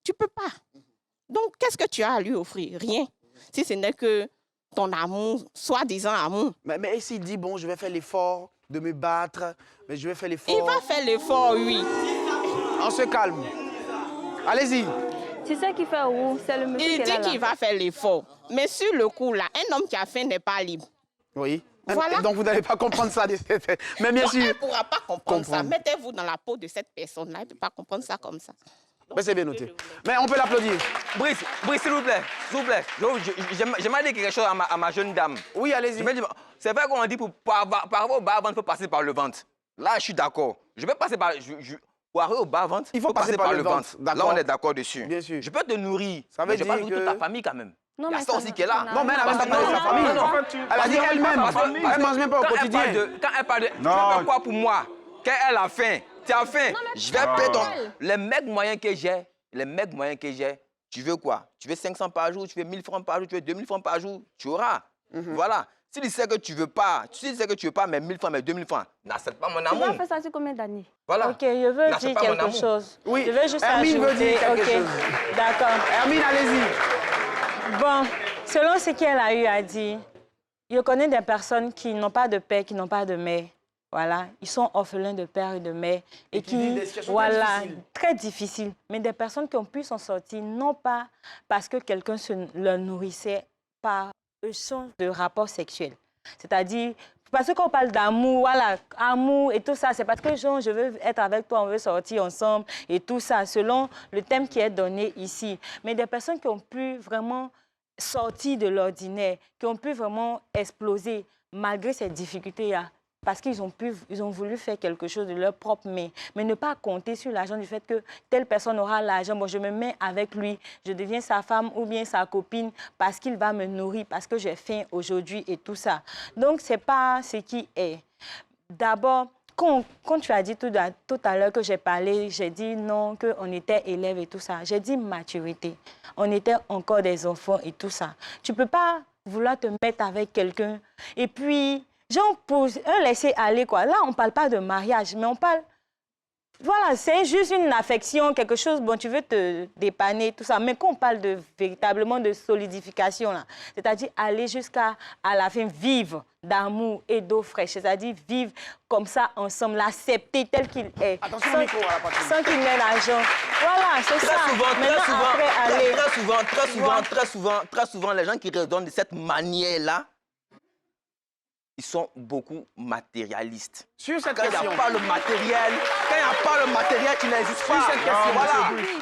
Tu peux pas. Donc, qu'est-ce que tu as à lui offrir? Rien. Si ce n'est que ton amour, soi-disant amour. Mais s'il dit, bon, je vais faire l'effort de me battre, mais je vais faire l'effort... Il va faire l'effort, oui. On se calme. Allez-y. Tu sais qui fait où? C'est le monsieur qui est là. Il dit qu'il va faire l'effort. Mais sur le coup, là, un homme qui a faim n'est pas libre. Oui. Voilà. Donc, vous n'allez pas comprendre ça. Mais bien sûr... Elle ne pourra pas comprendre ça. Mettez-vous dans la peau de cette personne-là. Elle ne peut pas comprendre ça comme ça. Mais c'est bien noté. Mais on peut l'applaudir. Brice, s'il vous plaît, s'il vous plaît. J'aimerais dire quelque chose à ma jeune dame. Oui, allez-y. C'est vrai qu'on dit pour arriver au bas-ventre, il faut passer par le ventre. Là, je suis d'accord. Je vais passer par... Pour arriver au bas-ventre, il faut passer par le ventre. Là, on est d'accord dessus. Bien sûr. Je peux te nourrir, ça veut mais je dire vais pas nourrir toute ta famille quand même. Non, il y a ça aussi qui est là. Non, mais elle n'a même pas parlé de sa famille. Elle a dit elle-même. Elle ne mange même pas au quotidien. Quand elle parle de... Tu veux quoi pour moi? Quand elle a faim, tu as faim. Je vais payer ton... Les mecs moyens que j'ai, tu veux quoi? Tu veux 500 par jour, tu veux 1000 francs par jour, tu veux 2000 francs par jour, tu auras. Voilà. Si tu sais que tu veux pas, mais 1000 francs, mais 2000 francs, n'accepte pas mon amour. Tu vas faire ça sur combien d'années? Voilà. Ok, je veux dire quelque chose. Oui, je veux juste Hermine veut dire quelque chose. D'accord. Hermine, allez-y. Bon, selon ce qu'elle a eu à dire, je connais des personnes qui n'ont pas de père, qui n'ont pas de mère. Voilà, ils sont orphelins de père et de mère. Et qui voilà, très difficiles. Mais des personnes qui ont pu s'en sortir, non pas parce que quelqu'un leur nourrissait par un sens de rapport sexuel. C'est-à-dire, parce qu'on parle d'amour, voilà, amour et tout ça, c'est parce que genre, je veux être avec toi, on veut sortir ensemble et tout ça, selon le thème qui est donné ici. Mais des personnes qui ont pu vraiment sortir de l'ordinaire, qui ont pu vraiment exploser malgré ces difficultés-là, parce qu'ils ont voulu faire quelque chose de leur propre main. Mais ne pas compter sur l'argent du fait que telle personne aura l'argent. Bon, je me mets avec lui, je deviens sa femme ou bien sa copine parce qu'il va me nourrir, parce que j'ai faim aujourd'hui et tout ça. Donc, ce n'est pas ce qui est. D'abord, quand tu as dit tout à l'heure que j'ai parlé, j'ai dit non, qu'on était élèves et tout ça. J'ai dit maturité. On était encore des enfants et tout ça. Tu ne peux pas vouloir te mettre avec quelqu'un et puis... genre, pour un laisser-aller, quoi. Là, on ne parle pas de mariage, mais on parle... Voilà, c'est juste une affection, quelque chose, bon, tu veux te dépanner, tout ça. Mais quand on parle véritablement de solidification, là, c'est-à-dire aller jusqu'à la fin, vivre d'amour et d'eau fraîche, c'est-à-dire vivre comme ça ensemble, l'accepter tel qu'il est. Attention sans, au micro, sans qu'il n'ait l'argent. Voilà, c'est ça. Très souvent, les gens qui raisonnent de cette manière-là, ils sont beaucoup matérialistes. Sur cette Quand il n'y question. a pas le matériel, tu n'existes pas. cette question, Voilà. monsieur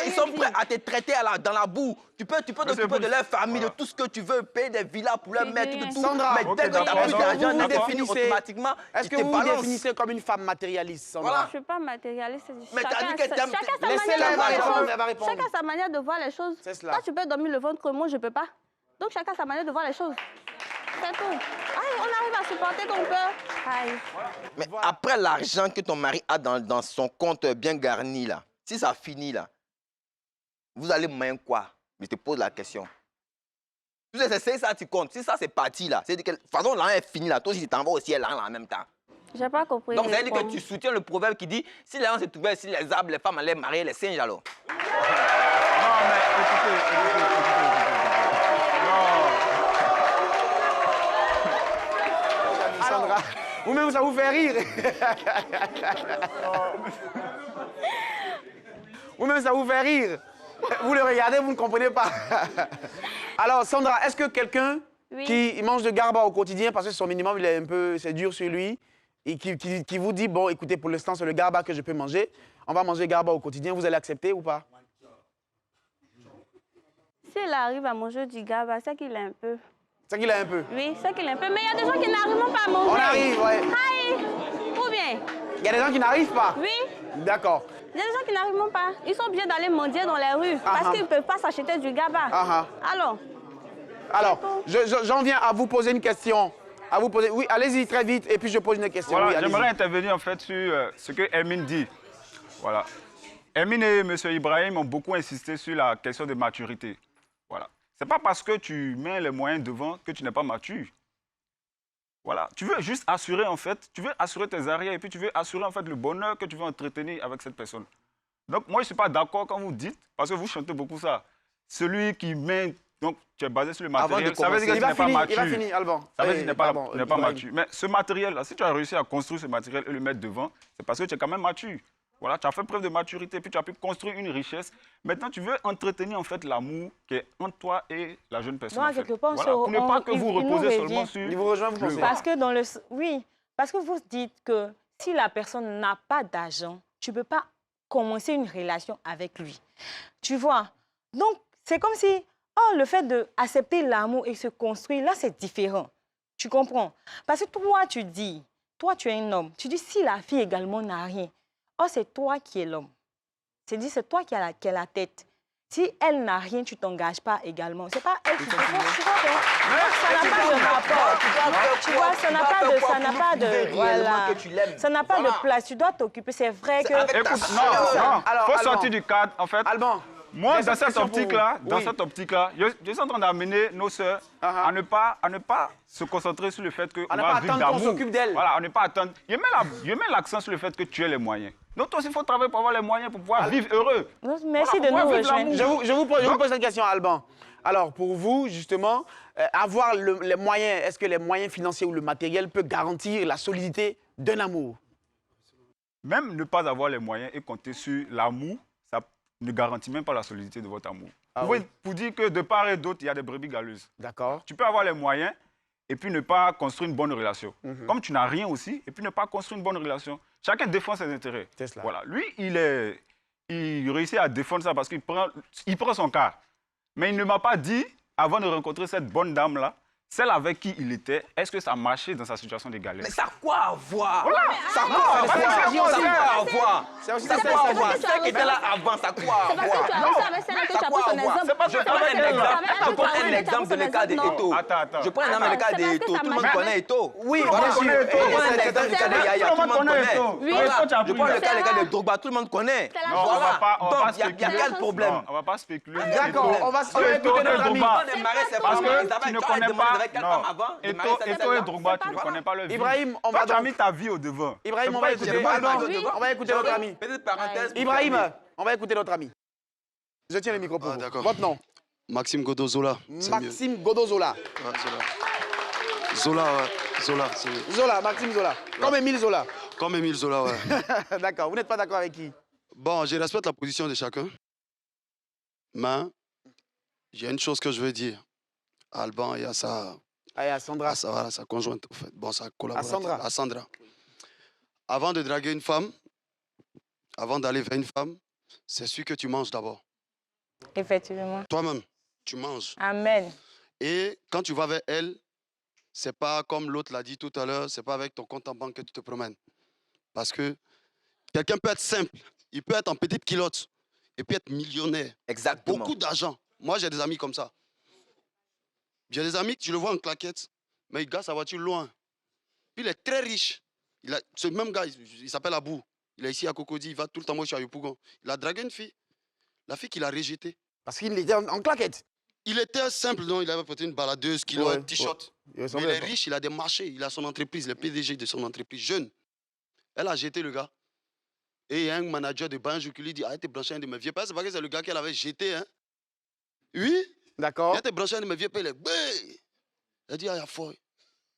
Ils sont prêts à te traiter dans la boue. Tu peux t'occuper de leur famille, de tout ce que tu veux, payer des villas pour leur mettre, tout. Sandra, Mais dès que tu as plus d'argent, vous ils définissent définissez- automatiquement. Est-ce que vous vous définissez comme une femme matérialiste, Sandra? Voilà. Je ne suis pas matérialiste. Mais t'as dit que t'aimes- Laissez-la, elle va répondre. Chacun sa manière de voir les choses. C'est cela. Toi, tu peux dormir le ventre, moi, je ne peux pas. Donc, chacun sa manière de voir les choses. C'est tout. Aïe, on arrive à supporter ton peur. Aïe. Mais après l'argent que ton mari a dans son compte bien garni, là, si ça finit, là, vous allez manger quoi? Je te pose la question. Tu sais, c'est ça qui compte. Si ça, c'est parti, là, c'est de toute façon, l'argent est fini, là. Toi aussi, tu t'en vas au ciel, l'argent, en même temps. J'ai pas compris. Donc, ça veut dire que tu soutiens le proverbe qui dit si l'argent se trouvait sur les arbres, les femmes allaient marier les singes, alors. Non, mais écoutez. Sandra, vous-même, ça vous fait rire. Vous-même, ça vous fait rire. Vous le regardez, vous ne comprenez pas. Alors, Sandra, est-ce que quelqu'un qui mange de garba au quotidien, parce que son minimum, il est un peu, c'est dur sur lui, et qui vous dit, bon, écoutez, pour l'instant, c'est le garba que je peux manger, on va manger garba au quotidien, vous allez accepter ou pas? S'il arrive à manger du gaba, c'est qu'il a un peu. C'est qu'il a un peu? Oui, c'est qu'il a un peu. Mais il y a des gens qui n'arrivent même pas à manger. On arrive, ouais. Aïe. Ou bien? Il y a des gens qui n'arrivent pas? Oui. D'accord. Il y a des gens qui n'arrivent même pas. Ils sont obligés d'aller mendier dans les rues parce qu'ils ne peuvent pas s'acheter du gaba. Alors, j'en viens à vous poser une question. À vous poser... Oui, allez-y très vite et puis je pose une question. Voilà, Oui, j'aimerais intervenir en fait sur ce que Hermine dit. Voilà. Hermine et M. Ibrahim ont beaucoup insisté sur la question de maturité. Voilà. C'est pas parce que tu mets les moyens devant que tu n'es pas mature. Voilà. Tu veux juste assurer en fait, tu veux assurer tes arrières et puis tu veux assurer en fait le bonheur que tu veux entretenir avec cette personne. Donc moi je suis pas d'accord quand vous dites, parce que vous chantez beaucoup ça, celui qui met, donc tu es basé sur le matériel, ça veut dire que tu n'es pas mature. Il va finir, Alban. Ça veut dire que tu n'es pas mature. Mais ce matériel-là, si tu as réussi à construire ce matériel et le mettre devant, c'est parce que tu es quand même mature. Voilà, tu as fait preuve de maturité, puis tu as pu construire une richesse. Maintenant, tu veux entretenir en fait l'amour qui est entre toi et la jeune personne. Non, en fait. quelque part, Voilà, pour ne pas que vous reposez seulement sur... Il vous rejoint, vous pensez? Parce que dans le... Oui, parce que vous dites que si la personne n'a pas d'argent, tu ne peux pas commencer une relation avec lui. Tu vois? Donc, c'est comme si, le fait d'accepter l'amour et se construire, là, c'est différent. Tu comprends? Parce que toi, tu dis, toi, tu es un homme. Tu dis, si la fille également n'a rien, c'est toi qui es l'homme. C'est toi qui as la tête. Si elle n'a rien, tu ne t'engages pas également. C'est pas elle qui te force. Ça n'a pas de rapport. Tu vois, ça n'a pas de... Voilà. Ça n'a pas de place. Tu dois t'occuper. C'est vrai que... Écoute, non, il faut sortir du cadre, en fait. Alban, moi, dans cette optique-là, je suis en train d'amener nos sœurs à ne pas se concentrer sur le fait qu'on va vivre d'amour. S'occupe d'elle. Voilà, on ne pas attendre. Je mets l'accent sur le fait que tu as les moyens. Donc, toi aussi, il faut travailler pour avoir les moyens pour pouvoir vivre heureux. Merci de nous rejoindre. Je vous pose une question, Alban. Alors, pour vous, justement, avoir les moyens, est-ce que les moyens financiers ou le matériel peut garantir la solidité d'un amour? Même ne pas avoir les moyens et compter sur l'amour, ça ne garantit même pas la solidité de votre amour. Pour dire que de part et d'autre, il y a des brebis galeuses. D'accord. Tu peux avoir les moyens et puis ne pas construire une bonne relation. Comme tu n'as rien aussi, et puis ne pas construire une bonne relation. Chacun défend ses intérêts. C'est cela. Voilà. Lui, il réussit à défendre ça parce qu'il prend son cas. Mais il ne m'a pas dit, avant de rencontrer cette bonne dame-là, celle avec qui il était, est-ce que ça marchait dans sa situation de galère? Mais ça a quoi à voir? Voilà. Ça a quoi à voir? Ça a quoi à voir? Celle qui était là avant, ça a quoi à voir? C'est parce que tu as réussi avec celle que tu as pris son exemple. Je prends un exemple de le cas de Eto. Attends. Je prends un exemple de le cas de Eto. Tout le monde connaît Eto. Oui, Voilà. bien sûr. Je prends un exemple du cas de Yaya. Tout le monde connaît. Voilà. Je prends le cas de Drogba. Tout le monde connaît. Non, on va pas Donc, il y a spéculer. quel problème? On va pas spéculer. D'accord, on va écouter notre ami. Parce que tu ne connais pas. Non. Eto et Drogba, tu ne connais pas leur vie. Ibrahim, on va tu as mis ta vie au devant. Ibrahim, on va écouter. On va écouter notre ami. Petite parenthèse. Ibrahim, on va écouter notre ami. Je tiens le micro pour vous. D'accord. Votre nom? Maxime Godozola. Maxime Godozola. Zola, ouais. Zola, c'est mieux. Zola, Maxime Zola. Comme Émile Zola. Comme Émile Zola, ouais. D'accord, vous n'êtes pas d'accord avec qui? Bon, je respecte la position de chacun. Mais, il y a une chose que je veux dire. Alban, il y a sa Allez, à Sandra. Voilà, sa conjointe, en fait. Bon, sa collaboratrice. Sandra. À Sandra. Avant de draguer une femme, avant d'aller vers une femme, c'est sûr que tu manges d'abord. Effectivement. Toi-même, tu manges. Amen. Et quand tu vas vers elle, c'est pas comme l'autre l'a dit tout à l'heure, c'est pas avec ton compte en banque que tu te promènes. Parce que quelqu'un peut être simple, il peut être en petite culotte et puis être millionnaire. Exactement. Beaucoup d'argent. Moi, j'ai des amis comme ça. J'ai des amis que tu le vois en claquette, mais il garde sa voiture loin. Puis il est très riche. Ce même gars, il s'appelle Abou. Il est ici à Cocody, il va tout le temps moi, je suis à Yopougon. Il a dragué une fille. La fille qu'il a rejetée. Parce qu'il était en claquette. Il était simple, non? Il avait peut-être une baladeuse, kilo, un t-shirt. Ouais. Mais il est riche, il a des marchés, il a son entreprise, le PDG de son entreprise, jeune. Elle a jeté le gars. Et il y a un manager de Banjou qui lui dit, arrête de brancher un de mes vieux pères. C'est pas que c'est le gars qu'elle avait jeté, hein? Oui. D'accord. Il a été branché un de mes vieux pères, il est bé. Elle dit, ah, il y a fort.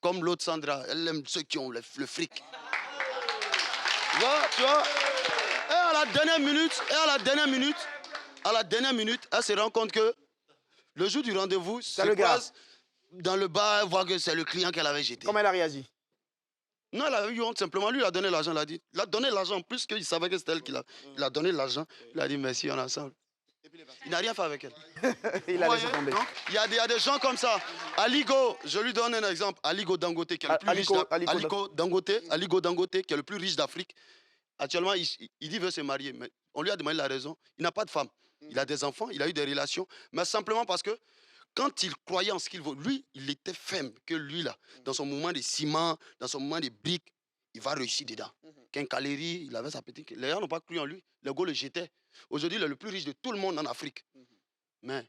Comme l'autre Sandra, elle aime ceux qui ont le fric. Tu vois? Et à la dernière minute, elle se rend compte que le jour du rendez-vous, se croise dans le bar, elle voit que c'est le client qu'elle avait jeté. Comment elle a réagi? Non, elle a eu honte simplement. Lui, il a donné l'argent, il a dit. Il a donné l'argent, plus qu'il savait que c'était elle qui l'a. Il a donné l'argent, il a dit merci, on est ensemble. Il n'a rien fait avec elle. Il a laissé tomber. Il y a des gens comme ça. Aligo, je lui donne un exemple. Aligo Dangote, qui est le plus riche Aligo Dangote, qui est le plus riche d'Afrique. Actuellement, il dit qu'il veut se marier, mais on lui a demandé la raison. Il n'a pas de femme. Il a des enfants, il a eu des relations, mais simplement parce que quand il croyait en ce qu'il vaut, lui, il était ferme que lui, là, dans son mouvement de ciment, dans son mouvement de briques, il va réussir dedans. Quincaillerie, il avait sa petite... Les gens n'ont pas cru en lui. Le gars le jetait. Aujourd'hui, il est le plus riche de tout le monde en Afrique. Mais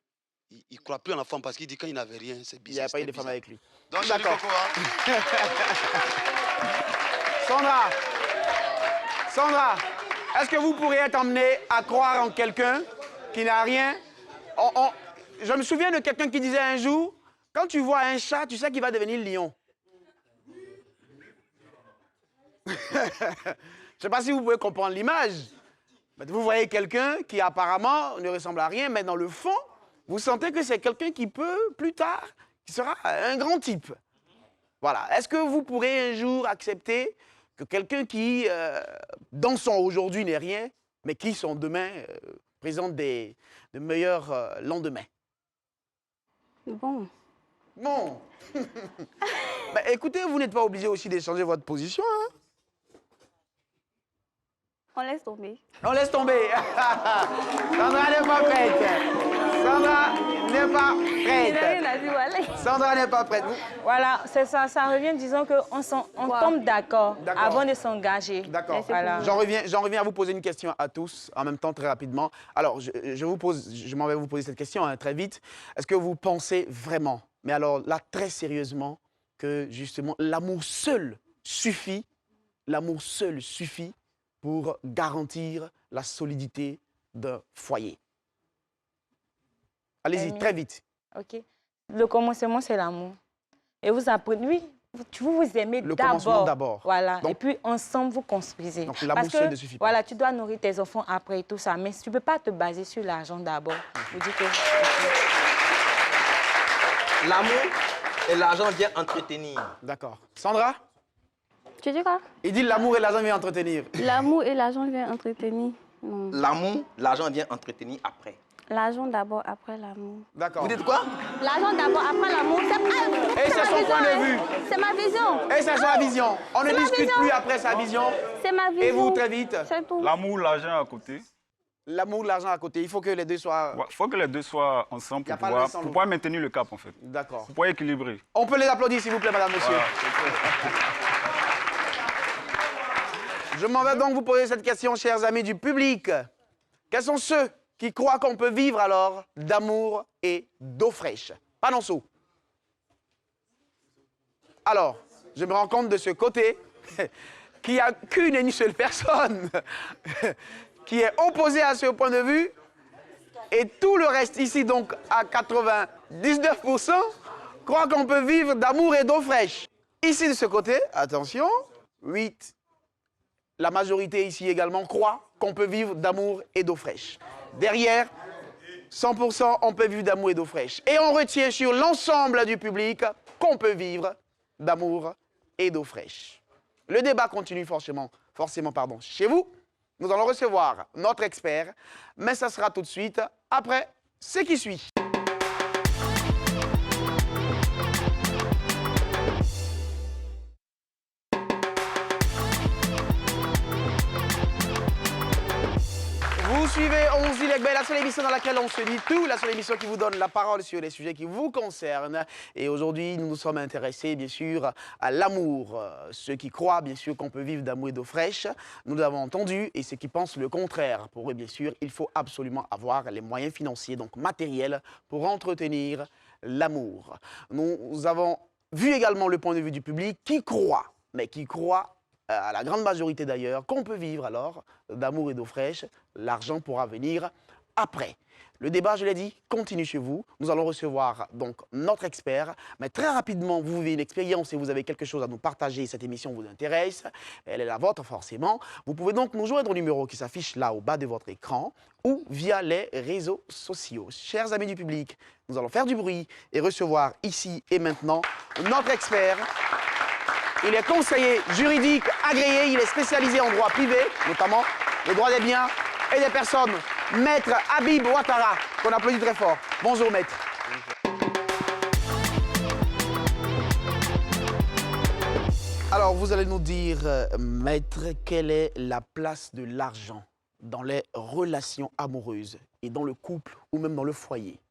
il ne croit plus en la femme parce qu'il dit quand il n'avait rien, c'est bizarre. Il n'y a pas eu de femme avec lui. Donc, d'accord. Sandra, est-ce que vous pourriez être emmenée à croire en quelqu'un qui n'a rien? Je me souviens de quelqu'un qui disait un jour, quand tu vois un chat, tu sais qu'il va devenir lion. Je ne sais pas si vous pouvez comprendre l'image. Vous voyez quelqu'un qui apparemment ne ressemble à rien, mais dans le fond, vous sentez que c'est quelqu'un qui peut, plus tard, qui sera un grand type. Voilà. Est-ce que vous pourrez un jour accepter que quelqu'un qui, dans son aujourd'hui, n'est rien, mais qui, son demain, présente de meilleurs lendemains? Bon. Bon. Écoutez, vous n'êtes pas obligé aussi d'échanger votre position, hein? On laisse tomber. On laisse tomber. Sandra n'est pas prête. Sandra n'est pas prête. Sandra n'est pas prête. Voilà, c'est ça, ça revient, disons qu'on tombe d'accord avant de s'engager. D'accord. Voilà. J'en reviens à vous poser une question à tous, en même temps, très rapidement. Alors, je m'en vais vous poser cette question hein, très vite. Est-ce que vous pensez vraiment, mais alors là, très sérieusement, que justement, l'amour seul suffit pour garantir la solidité d'un foyer? Allez-y, très vite. OK. Le commencement, c'est l'amour. Et vous apprenez, oui, vous aimez d'abord. Le commencement d'abord. Voilà. Donc, et puis, ensemble, vous construisez. Donc, l'amour seul ne suffit pas. Voilà, tu dois nourrir tes enfants après et tout ça. Mais tu ne peux pas te baser sur l'argent d'abord. Vous dites que... L'amour et l'argent viennent entretenir. D'accord. Sandra? Tu dis quoi? Il dit l'amour et l'argent viennent entretenir. L'amour et l'argent viennent entretenir. L'amour, l'argent vient entretenir après. L'argent d'abord, après l'amour. D'accord. Vous dites quoi? L'argent d'abord, après l'amour. Et c'est son point de vue. C'est ma vision. Et c'est sa vision. On ne discute plus après sa vision. C'est ma vision. Et vous, très vite? L'amour, l'argent à côté. L'amour, l'argent à côté. Il faut que les deux soient... Il faut que les deux soient ensemble pour pouvoir maintenir le cap, en fait. D'accord. Pour pouvoir équilibrer. On peut les applaudir, s'il vous plaît, madame, monsieur. Voilà. Je m'en vais donc vous poser cette question, chers amis du public. Quels sont ceux qui croient qu'on peut vivre alors d'amour et d'eau fraîche? Panonceau. Alors, je me rends compte de ce côté qu'il n'y a qu'une et une seule personne qui est opposée à ce point de vue et tout le reste ici, donc à 99%, croient qu'on peut vivre d'amour et d'eau fraîche. Ici de ce côté, attention, 8. La majorité ici également croit qu'on peut vivre d'amour et d'eau fraîche. Derrière, 100%, on peut vivre d'amour et d'eau fraîche. Et on retient sur l'ensemble du public qu'on peut vivre d'amour et d'eau fraîche. Le débat continue forcément chez vous. Nous allons recevoir notre expert, mais ça sera tout de suite après ce qui suit. Vous suivez On se dit Legbe, la seule émission dans laquelle on se dit tout, la seule émission qui vous donne la parole sur les sujets qui vous concernent. Et aujourd'hui, nous nous sommes intéressés, bien sûr, à l'amour. Ceux qui croient, bien sûr, qu'on peut vivre d'amour et d'eau fraîche, nous l'avons entendu, et ceux qui pensent le contraire. Pour eux, bien sûr, il faut absolument avoir les moyens financiers, donc matériels, pour entretenir l'amour. Nous avons vu également le point de vue du public qui croit, mais qui croit à la grande majorité d'ailleurs, qu'on peut vivre alors d'amour et d'eau fraîche. L'argent pourra venir après. Le débat, je l'ai dit, continue chez vous. Nous allons recevoir donc notre expert. Mais très rapidement, vous vivez une expérience et vous avez quelque chose à nous partager. Cette émission vous intéresse. Elle est la vôtre forcément. Vous pouvez donc nous joindre au numéro qui s'affiche là au bas de votre écran ou via les réseaux sociaux. Chers amis du public, nous allons faire du bruit et recevoir ici et maintenant notre expert. Il est conseiller juridique agréé, il est spécialisé en droit privé, notamment le droit des biens et des personnes. Maître Habib Ouattara, qu'on applaudit très fort. Bonjour, maître. Alors, vous allez nous dire, maître, quelle est la place de l'argent dans les relations amoureuses et dans le couple ou même dans le foyer?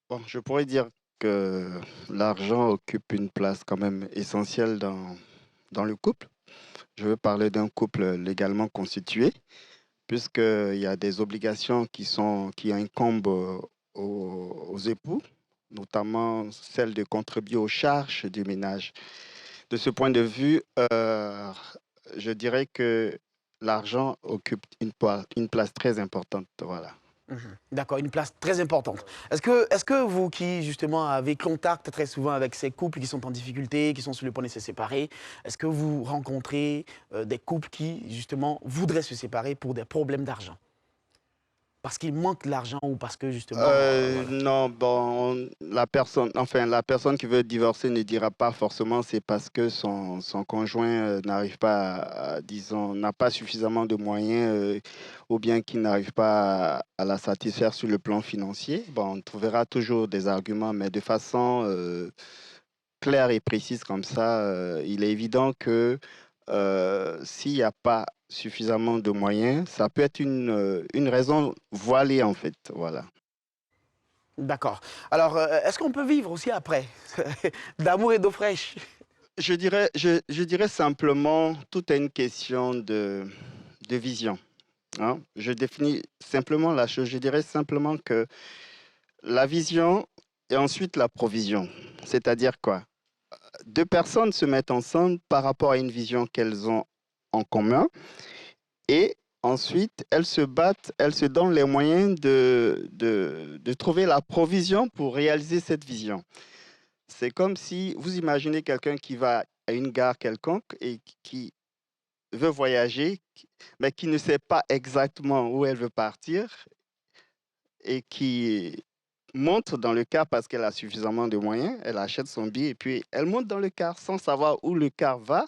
Bon, je pourrais dire que l'argent occupe une place quand même essentielle dans le couple. Je veux parler d'un couple légalement constitué, puisqu'il y a des obligations qui incombent aux époux, notamment celle de contribuer aux charges du ménage. De ce point de vue, je dirais que l'argent occupe une place très importante. Voilà. D'accord, une place très importante. Est-ce que vous qui, justement, avez contact très souvent avec ces couples qui sont en difficulté, qui sont sur le point de se séparer, est-ce que vous rencontrez des couples qui, justement, voudraient se séparer pour des problèmes d'argent? Parce qu'il manque de l'argent ou parce que, justement... voilà. Non, bon, la personne qui veut divorcer ne dira pas forcément c'est parce que son conjoint n'arrive pas, disons, n'a pas suffisamment de moyens ou bien qu'il n'arrive pas à la satisfaire sur le plan financier. Bon, on trouvera toujours des arguments, mais de façon claire et précise comme ça, il est évident que s'il n'y a pas suffisamment de moyens, ça peut être une raison voilée en fait, voilà. D'accord. Alors, est-ce qu'on peut vivre aussi après d'amour et d'eau fraîche? Je dirais simplement, tout est une question de vision. Hein. Je définis simplement la chose, je dirais simplement que la vision et ensuite la provision. C'est-à-dire quoi? Deux personnes se mettent ensemble par rapport à une vision qu'elles ont en commun et ensuite elles se battent, elles se donnent les moyens de trouver la provision pour réaliser cette vision. C'est comme si vous imaginez quelqu'un qui va à une gare quelconque et qui veut voyager, mais qui ne sait pas exactement où elle veut partir et qui monte dans le car parce qu'elle a suffisamment de moyens, elle achète son billet et puis elle monte dans le car sans savoir où le car va.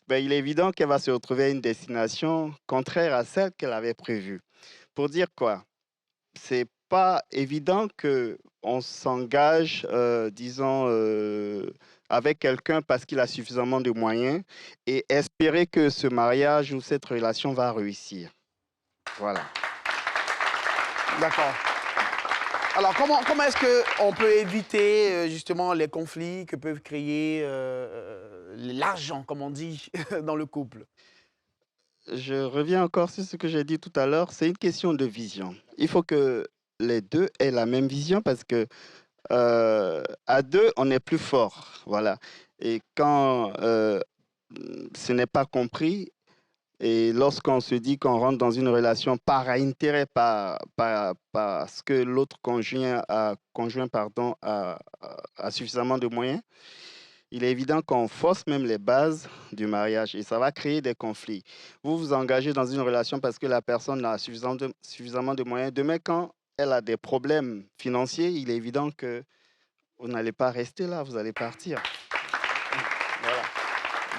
Ben, il est évident qu'elle va se retrouver à une destination contraire à celle qu'elle avait prévue. Pour dire quoi? C'est pas évident qu'on s'engage, disons, avec quelqu'un parce qu'il a suffisamment de moyens et espérer que ce mariage ou cette relation va réussir. Voilà. D'accord. Alors, comment est-ce qu'on peut éviter justement les conflits que peuvent créer l'argent, comme on dit, dans le couple? Je reviens encore sur ce que j'ai dit tout à l'heure, c'est une question de vision. Il faut que les deux aient la même vision parce que à deux, on est plus fort. Voilà. Et quand ce n'est pas compris, et lorsqu'on se dit qu'on rentre dans une relation par intérêt, parce que l'autre conjoint a suffisamment de moyens, il est évident qu'on force même les bases du mariage et ça va créer des conflits. Vous vous engagez dans une relation parce que la personne a suffisamment de moyens. Demain, quand elle a des problèmes financiers, il est évident que vous n'allez pas rester là, vous allez partir. Voilà.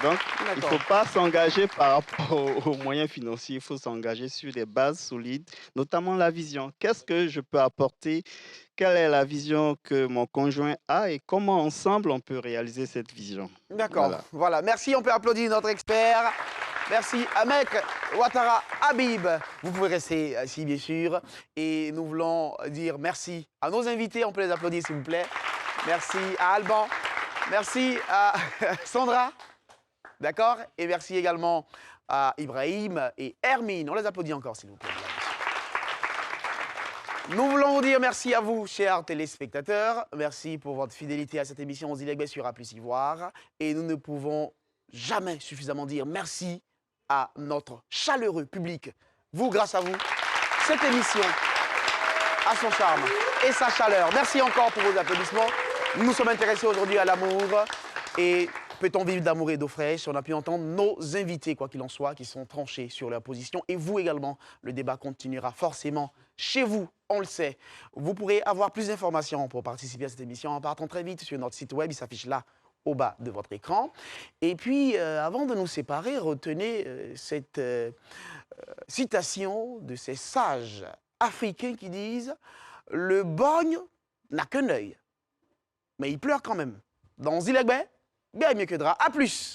Donc, il ne faut pas s'engager par rapport aux moyens financiers, il faut s'engager sur des bases solides, notamment la vision. Qu'est-ce que je peux apporter? Quelle est la vision que mon conjoint a et comment ensemble on peut réaliser cette vision? D'accord, Voilà. voilà. Merci, on peut applaudir notre expert. Merci, Amek Ouattara Habib. Vous pouvez rester assis, bien sûr. Et nous voulons dire merci à nos invités. On peut les applaudir, s'il vous plaît. Merci à Alban. Merci à Sandra. D'accord? Et merci également à Ibrahim et Hermine. On les applaudit encore, s'il vous plaît. Nous voulons vous dire merci à vous, chers téléspectateurs. Merci pour votre fidélité à cette émission aux Ilegbe sur A+ Ivoire. Et nous ne pouvons jamais suffisamment dire merci à notre chaleureux public. Vous, grâce à vous, cette émission a son charme et sa chaleur. Merci encore pour vos applaudissements. Nous nous sommes intéressés aujourd'hui à l'amour. Et peut-on vivre d'amour et d'eau fraîche? On a pu entendre nos invités, quoi qu'il en soit, qui sont tranchés sur leur position. Et vous également, le débat continuera forcément chez vous, on le sait. Vous pourrez avoir plus d'informations pour participer à cette émission en partant très vite sur notre site web. Il s'affiche là, au bas de votre écran. Et puis, avant de nous séparer, retenez cette citation de ces sages africains qui disent « Le borgne n'a qu'un œil, mais il pleure quand même. » Dans Zilegbe, bien mieux que drap. À plus.